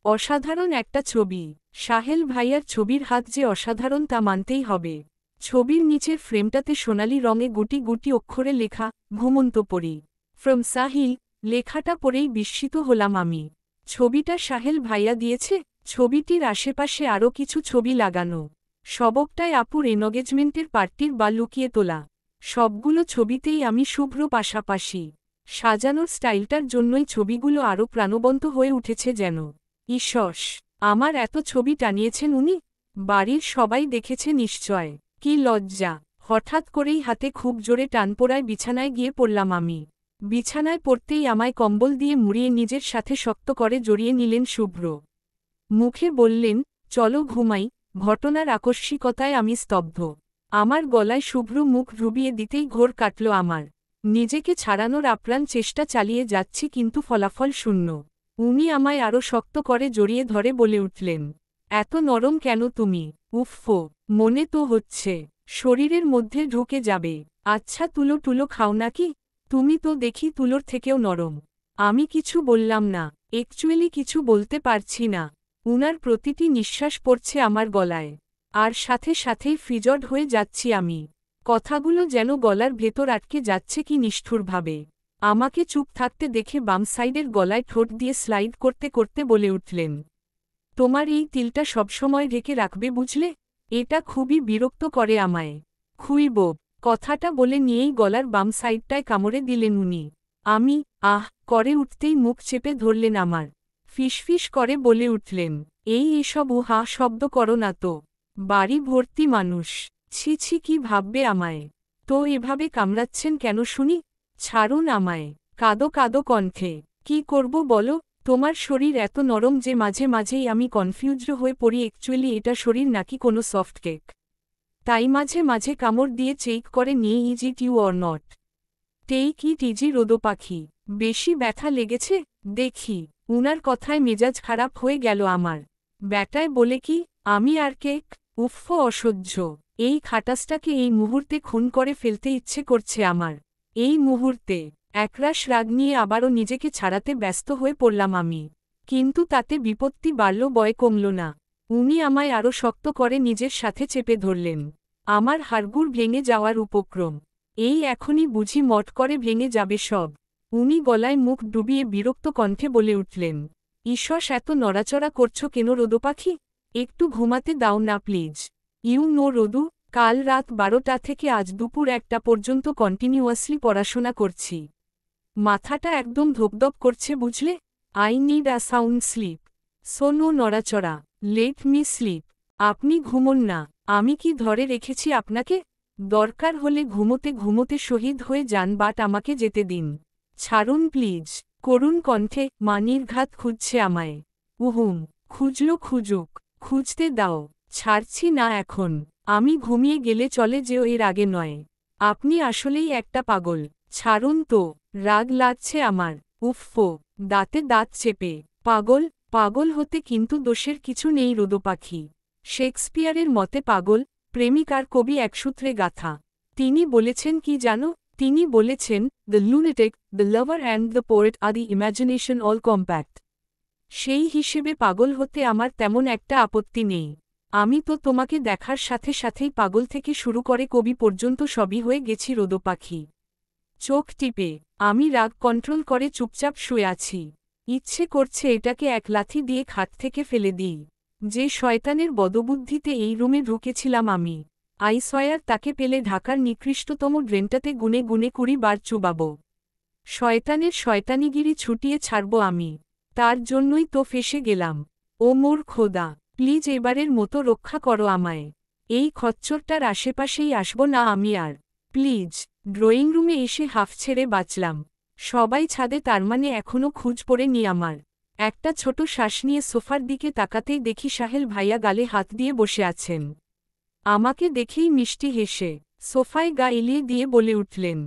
অসাধারণ একটা ছবি। সাহেল ভাইয়ার ছবির হাত যে অসাধারণ তা মানতেই হবে। ছবির নিচের ফ্রেমটাতে সোনালি রঙে গুটি গুটি অক্ষরে লেখা, ঘুমন্ত পরি। ফ্রম সাহিল। লেখাটা পড়েই বিস্মিত হলাম আমি। ছবিটা সাহেল ভাইয়া দিয়েছে। ছবিটির আশেপাশে আরও কিছু ছবি লাগানো। সবকটাই আপুর এনগেজমেন্টের পার্টির বা লুকিয়ে তোলা। সবগুলো ছবিতেই আমি শুভ্র পাশাপাশি। সাজানোর স্টাইলটার জন্যই ছবিগুলো আরও প্রাণবন্ত হয়ে উঠেছে যেন। ইসস, আমার এত ছবি টানিয়েছেন উনি? বাড়ির সবাই দেখেছে নিশ্চয়। কি লজ্জা! হঠাৎ করেই হাতে খুব জোরে টান পড়ায় বিছানায় গিয়ে পড়লাম আমি। বিছানায় পড়তেই আমায় কম্বল দিয়ে মুড়িয়ে নিজের সাথে শক্ত করে জড়িয়ে নিলেন শুভ্র। মুখে বললেন, চলো ঘুমাই। ঘটনার আকস্মিকতায় আমি স্তব্ধ। আমার গলায় শুভ্র মুখ ডুবিয়ে দিতেই ঘোর কাটল আমার। নিজেকে ছাড়ানোর আপ্রাণ চেষ্টা চালিয়ে যাচ্ছি কিন্তু ফলাফল শূন্য। উনি আমায় আরও শক্ত করে জড়িয়ে ধরে বলে উঠলেন, এত নরম কেন তুমি? উফফো, মনে তো হচ্ছে শরীরের মধ্যে ঢুকে যাবে। আচ্ছা তুলো টুলো খাও নাকি? তুমি তো দেখি তুলোর থেকেও নরম। আমি কিছু বললাম না, একচুয়ালি কিছু বলতে পারছি না। উনার প্রতিটি নিঃশ্বাস পড়ছে আমার গলায়। আর সাথে সাথেই ফ্রিজড হয়ে যাচ্ছি আমি। কথাগুলো যেন গলার ভেতর আটকে যাচ্ছে কি নিষ্ঠুরভাবে। আমাকে চুপ থাকতে দেখে বাম সাইডের গলায় ঠোঁট দিয়ে স্লাইড করতে করতে বলে উঠলেন, তোমার এই তিলটা সবসময় ঢেকে রাখবে বুঝলে? এটা খুবই বিরক্ত করে আমায়। খুইব। কথাটা বলে নিয়েই গলার বাম সাইডটায় কামড়ে দিলেন উনি। আমি করে উঠতেই মুখ চেপে ধরলেন আমার। ফিসফিস করে বলে উঠলেন, এসব উহা শব্দ করো না তো। বাড়ি ভর্তি মানুষ। ছি ছি কি ভাববে আমায়? তো এভাবে কামড়াচ্ছেন কেন শুনি? ছাড়ুন আমায়। কাদো কাদো কণ্ঠে, কি করব বলো? তোমার শরীর এত নরম যে মাঝে মাঝেই আমি কনফিউজড হয়ে পড়ি অ্যাকচুয়ালি এটা শরীর নাকি কোনো সফট কেক। তাই মাঝে মাঝে কামড় দিয়ে চেক করে নিয়ে is it you or not. Take it easy রোদো পাখি। বেশি ব্যথা লেগেছে? দেখি। উনার কথায় মেজাজ খারাপ হয়ে গেল আমার। ব্যাটায় বলে কি, আমি আর কেক? উফ অসহ্য। এই খাটাসটাকে এই মুহূর্তে খুন করে ফেলতে ইচ্ছে করছে আমার। এই মুহূর্তে একরাশ রাগ নিয়ে আবারও নিজেকে ছাড়াতে ব্যস্ত হয়ে পড়লাম আমি। কিন্তু তাতে বিপত্তি বাড়ল বয় কমল না। উনি আমায় আরও শক্ত করে নিজের সাথে চেপে ধরলেন। আমার হাড়গুড় ভেঙে যাওয়ার উপক্রম। এখনই বুঝি মট করে ভেঙে যাবে সব। উনি গলায় মুখ ডুবিয়ে বিরক্ত কণ্ঠে বলে উঠলেন, ঈশ্বর এত নড়াচড়া করছো কেন রোদো পাখি? একটু ঘুমাতে দাও না প্লিজ। ইউ নো রোদু, কাল রাত 12টা থেকে আজ দুপুর 1টা পর্যন্ত কন্টিনিউয়াসলি পড়াশোনা করছি। মাথাটা একদম ধপধপ করছে বুঝলে। I need a sound sleep. So no নড়াচড়া। Let me sleep. আপনি ঘুমোন না। আমি কি ধরে রেখেছি আপনাকে? দরকার হলে ঘুমোতে ঘুমোতে শহীদ হয়ে যান বাট আমাকে যেতে দিন। ছাড়ুন প্লিজ। করুণ কণ্ঠে নির্ঘাত খুঁজছে আমায়। উহুম, খুঁজলো খুঁজুক। খুঁজতে দাও। ছাড়ছি না এখন। আমি ঘুমিয়ে গেলে চলে যেও এর আগে নয়। আপনি আসলেই একটা পাগল। ছাড়ুন তো। রাগ লাগছে আমার। উফফো, দাঁতে দাঁত চেপে। পাগল? পাগল হতে কিন্তু দোষের কিছু নেই রোদো পাখি। শেক্সপিয়ারের মতে পাগল, প্রেমিক আর কবি একসূত্রে গাথা। তিনি বলেছেন কি জানো? তিনি বলেছেন, the lunatic, the lover and the poet are the imagination all compact. সেই হিসেবে পাগল হতে আমার তেমন একটা আপত্তি নেই। আমি তো তোমাকে দেখার সাথে সাথেই পাগল থেকে শুরু করে কবি পর্যন্ত সবই হয়ে গেছি রোদো পাখি। চোখ টিপে আমি রাগ কন্ট্রোল করে চুপচাপ শুয়ে আছি। ইচ্ছে করছে এটাকে এক লাথি দিয়ে খাট থেকে ফেলে দিই। যে শয়তানের বদবুদ্ধিতে এই রুমে ঢুকেছিলাম আমি, আইসয়ার তাকে পেলে ঢাকার নিকৃষ্টতম ড্রেনটাতে গুনে গুনে 20 বার চুবাব। শয়তানের শয়তানিগিরি ছুটিয়ে ছাড়ব আমি। তার জন্যই তো ফেসে গেলাম। ও মোর খোদা, প্লিজ এবারের মতো রক্ষা করো আমায়। এই খচ্চরটার আশেপাশেই আসব না আমি আর। প্লিজ। ড্রয়িং রুমে এসে হাফ ছেড়ে বাঁচলাম। সবাই ছাদে তার মানে এখনও খুঁজ পড়ে নি আমার। একটা ছোট শ্বাস নিয়ে সোফার দিকে তাকাতেই দেখি সাহেল ভাইয়া গালে হাত দিয়ে বসে আছেন। আমাকে দেখেই মিষ্টি হেসে সোফায় গা এলিয়ে দিয়ে বলে উঠলেন,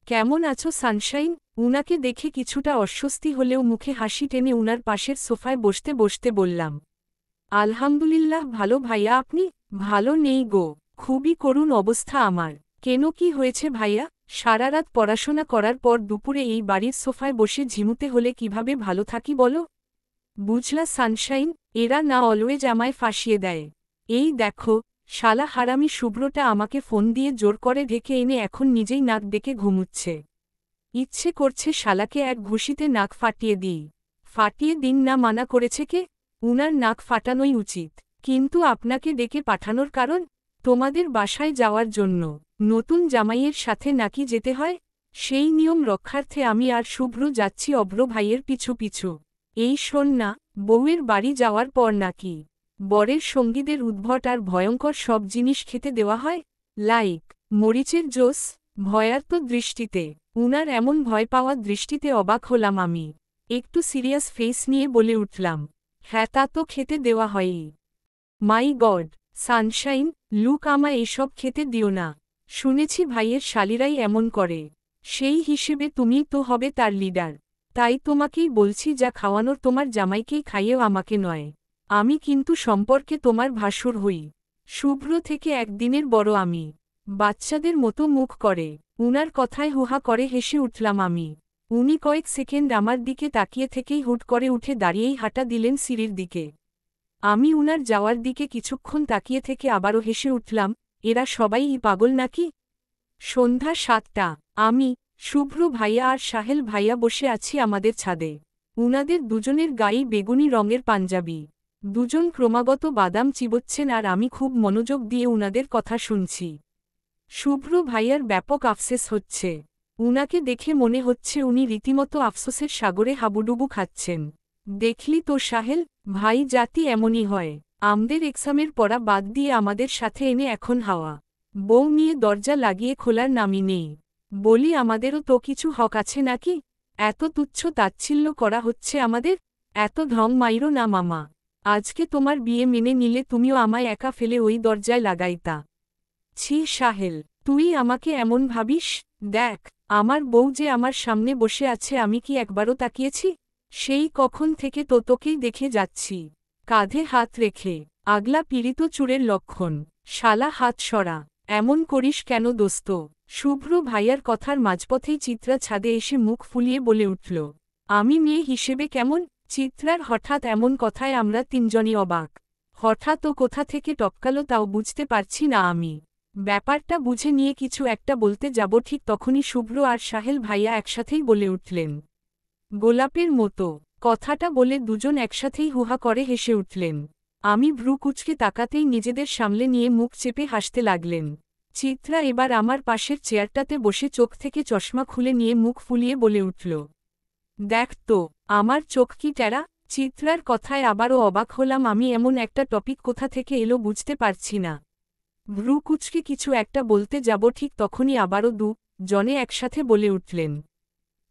কেমন আছো সানশাইন? উনাকে দেখে কিছুটা অস্বস্তি হলেও মুখে হাসি টেনে উনার পাশের সোফায় বসতে বসতে বললাম, আলহামদুলিল্লাহ ভালো ভাইয়া। আপনি? ভালো নেই গো, খুবই করুণ অবস্থা আমার। কেন, কি হয়েছে ভাইয়া? সারারাত পড়াশোনা করার পর দুপুরে এই বাড়ির সোফায় বসে ঝিমুতে হলে কিভাবে ভালো থাকি বলো? বুঝলা সানশাইন, এরা না অলওয়েজ আমায় ফাঁসিয়ে দেয়। এই দেখো, শালা হারামি শুভ্রটা আমাকে ফোন দিয়ে জোর করে ঢেকে এনে এখন নিজেই নাক ডেকে ঘুমুচ্ছে। ইচ্ছে করছে শালাকে এক ঘুষিতে নাক ফাটিয়ে দিই। ফাটিয়ে দিন না, মানা করেছে কে? উনার নাক ফাটানোই উচিত। কিন্তু আপনাকে ডেকে পাঠানোর কারণ? তোমাদের বাসায় যাওয়ার জন্য। নতুন জামাইয়ের সাথে নাকি যেতে হয়? সেই নিয়ম রক্ষার্থে আমি আর শুভ্র যাচ্ছি অভ্র ভাইয়ের পিছু পিছু। এই শোন না, বউয়ের বাড়ি যাওয়ার পর নাকি বরের সঙ্গীদের উদ্ভট আর ভয়ঙ্কর সব জিনিস খেতে দেওয়া হয়, লাইক মরিচের জোস। ভয়ার্ত দৃষ্টিতে, উনার এমন ভয় পাওয়া দৃষ্টিতে অবাক হলাম আমি। একটু সিরিয়াস ফেস নিয়ে বলে উঠলাম, হ্যাঁ তা তো খেতে দেওয়া হয়ই। মাই গড, সানশাইন, লুক আমায় এসব খেতে দিও না। শুনেছি ভাইয়ের শালিরাই এমন করে। সেই হিসেবে তুমিই তো হবে তার লিডার। তাই তোমাকেই বলছি, যা খাওয়ানোর তোমার জামাইকেই খাইয়েও আমাকে নয়। আমি কিন্তু সম্পর্কে তোমার ভাসুর হই। শুভ্র থেকে একদিনের বড় আমি। বাচ্চাদের মতো মুখ করে। উনার কথায় হুহা করে হেসে উঠলাম আমি। উনি কয়েক সেকেন্ড আমার দিকে তাকিয়ে থেকেই হুট করে উঠে দাঁড়িয়েই হাঁটা দিলেন সিঁড়ির দিকে। আমি উনার যাওয়ার দিকে কিছুক্ষণ তাকিয়ে থেকে আবারও হেসে উঠলাম, এরা সবাই পাগল নাকি? সন্ধ্যা ৭টা। আমি, শুভ্র ভাইয়া আর সাহেল ভাইয়া বসে আছি আমাদের ছাদে। উনাদের দুজনের গায়েই বেগুনি রঙের পাঞ্জাবি। দুজন ক্রমাগত বাদাম চিবোচ্ছেন আর আমি খুব মনোযোগ দিয়ে উনাদের কথা শুনছি। শুভ্র ভাইয়ার ব্যাপক আফসোস হচ্ছে। উনাকে দেখে মনে হচ্ছে উনি রীতিমতো আফসোসের সাগরে হাবুডুবু খাচ্ছেন। দেখলি তো সাহেল, ভাই জাতি এমনই হয়। আমদের এক্সামের পড়া বাদ দিয়ে আমাদের সাথে এনে এখন হাওয়া বউ নিয়ে দরজা লাগিয়ে খোলার নামই নেই। বলি, আমাদেরও তো কিছু হক আছে নাকি? এত তুচ্ছ তাচ্ছিল্য করা হচ্ছে আমাদের। এত ঢং মাইরো না মামা। আজকে তোমার বিয়ে মেনে নিলে তুমিও আমায় একা ফেলে ওই দরজায় লাগাইতা। ছি সাহেল, তুই আমাকে এমন ভাবিস? দেখ, আমার বউ যে আমার সামনে বসে আছে, আমি কি একবারও তাকিয়েছি? সেই কখন থেকে তো তোকেই দেখে যাচ্ছি। কাঁধে হাত রেখে, আগলা পীড়িত চুরের লক্ষণ। শালা হাত সরা। এমন করিস কেন দোস্ত? শুভ্র ভাইয়ার কথার মাঝপথেই চিত্রা ছাদে এসে মুখ ফুলিয়ে বলে উঠল, আমি মেয়ে হিসেবে কেমন? চিত্রার হঠাৎ এমন কথায় আমরা তিনজনই অবাক। হঠাৎ ও কোথা থেকে টপকালো তাও বুঝতে পারছি না আমি। ব্যাপারটা বুঝে নিয়ে কিছু একটা বলতে যাব, ঠিক তখনই শুভ্র আর সাহেল ভাইয়া একসাথেই বলে উঠলেন, গোলাপের মতো। কথাটা বলে দুজন একসাথেই হুহা করে হেসে উঠলেন। আমি ভ্রু কুচকে তাকাতেই নিজেদের সামলে নিয়ে মুখ চেপে হাসতে লাগলেন। চিত্রা এবার আমার পাশের চেয়ারটাতে বসে চোখ থেকে চশমা খুলে নিয়ে মুখ ফুলিয়ে বলে উঠল, দেখ তো, আমার চোখ কি টেরা? চিত্রার কথায় আবারও অবাক হলাম আমি। এমন একটা টপিক কোথা থেকে এলো বুঝতে পারছি না। ভ্রু কুচকে কিছু একটা বলতে যাব, ঠিক তখনই আবারও জনে একসাথে বলে উঠলেন,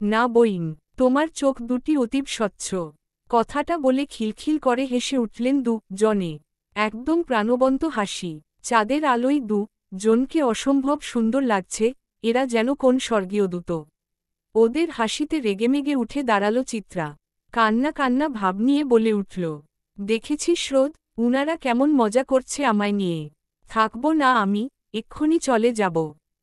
না বইন, তোমার চোখ দুটি অতীব স্বচ্ছ। কথাটা বলে খিলখিল করে হেসে উঠলেন জনে। একদম প্রাণবন্ত হাসি। চাঁদের আলোয় জনকে অসম্ভব সুন্দর লাগছে, এরা যেন কোন স্বর্গীয় দূত। ওদের হাসিতে রেগেমেগে উঠে দাঁড়ালো চিত্রা। কান্না কান্না ভাব নিয়ে বলে উঠল, দেখেছি শ্রোত, উনারা কেমন মজা করছে আমায় নিয়ে। থাকব না আমি, এক্ষুনি চলে যাব।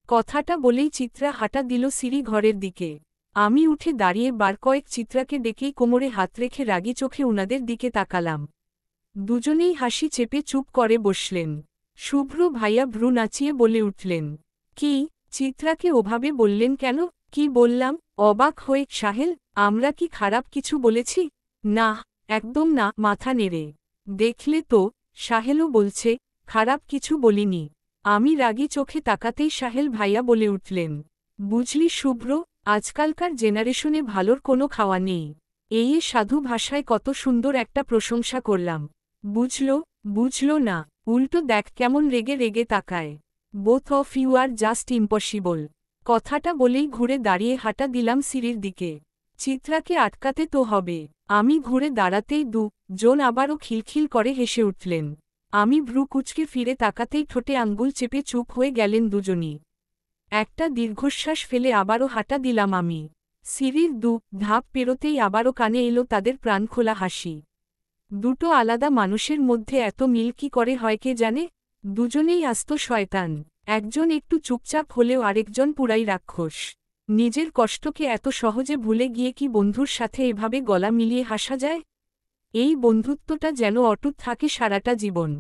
কথাটা বলেই চিত্রা হাঁটা দিল সিঁড়ি ঘরের দিকে। আমি উঠে দাঁড়িয়ে বার কয়েক চিত্রাকে ডেকেই কোমরে হাত রেখে রাগী চোখে উনাদের দিকে তাকালাম। দুজনেই হাসি চেপে চুপ করে বসলেন। শুভ্র ভাইয়া ভ্রু নাচিয়ে বলে উঠলেন, কি? চিত্রাকে ওভাবে বললেন কেন? কি বললাম? অবাক হয়ে সাহেল, আমরা কি খারাপ কিছু বলেছি? না, একদম না, মাথা নেড়ে। দেখলে তো, সাহেলও বলছে, খারাপ কিছু বলিনি। আমি রাগী চোখে তাকাতেই সাহেল ভাইয়া বলে উঠলেন, বুঝলি শুভ্র, আজকালকার জেনারেশনে ভালোর কোনো খাওয়া নেই। এই সাধু ভাষায় কত সুন্দর একটা প্রশংসা করলাম। বুঝলো না, উল্টো দেখ কেমন রেগে রেগে তাকায়। Both of you are just impossible. কথাটা বলেই ঘুরে দাঁড়িয়ে হাঁটা দিলাম সিঁড়ির দিকে। চিত্রাকে আটকাতে তো হবে। আমি ঘুরে দাঁড়াতেই জন আবারও খিলখিল করে হেসে উঠলেন। আমি ভ্রু কুচকে ফিরে তাকাতেই ঠোঁটে আঙ্গুল চেপে চুপ হয়ে গেলেন দুজনই। একটা দীর্ঘশ্বাস ফেলে আবারও হাঁটা দিলাম আমি। সিঁড়ির ধাপ পেরোতেই আবারও কানে এলো তাদের প্রাণখোলা হাসি। দুটো আলাদা মানুষের মধ্যে এত মিল কি করে হয় কে জানে। দুজনেই আস্ত শয়তান, একজন একটু চুপচাপ হলেও আরেকজন পুরাই রাক্ষস। নিজের কষ্টকে এত সহজে ভুলে গিয়ে কি বন্ধুর সাথে এভাবে গলা মিলিয়ে হাসা যায়? এই বন্ধুত্বটা যেন অটুট থাকে সারাটা জীবন।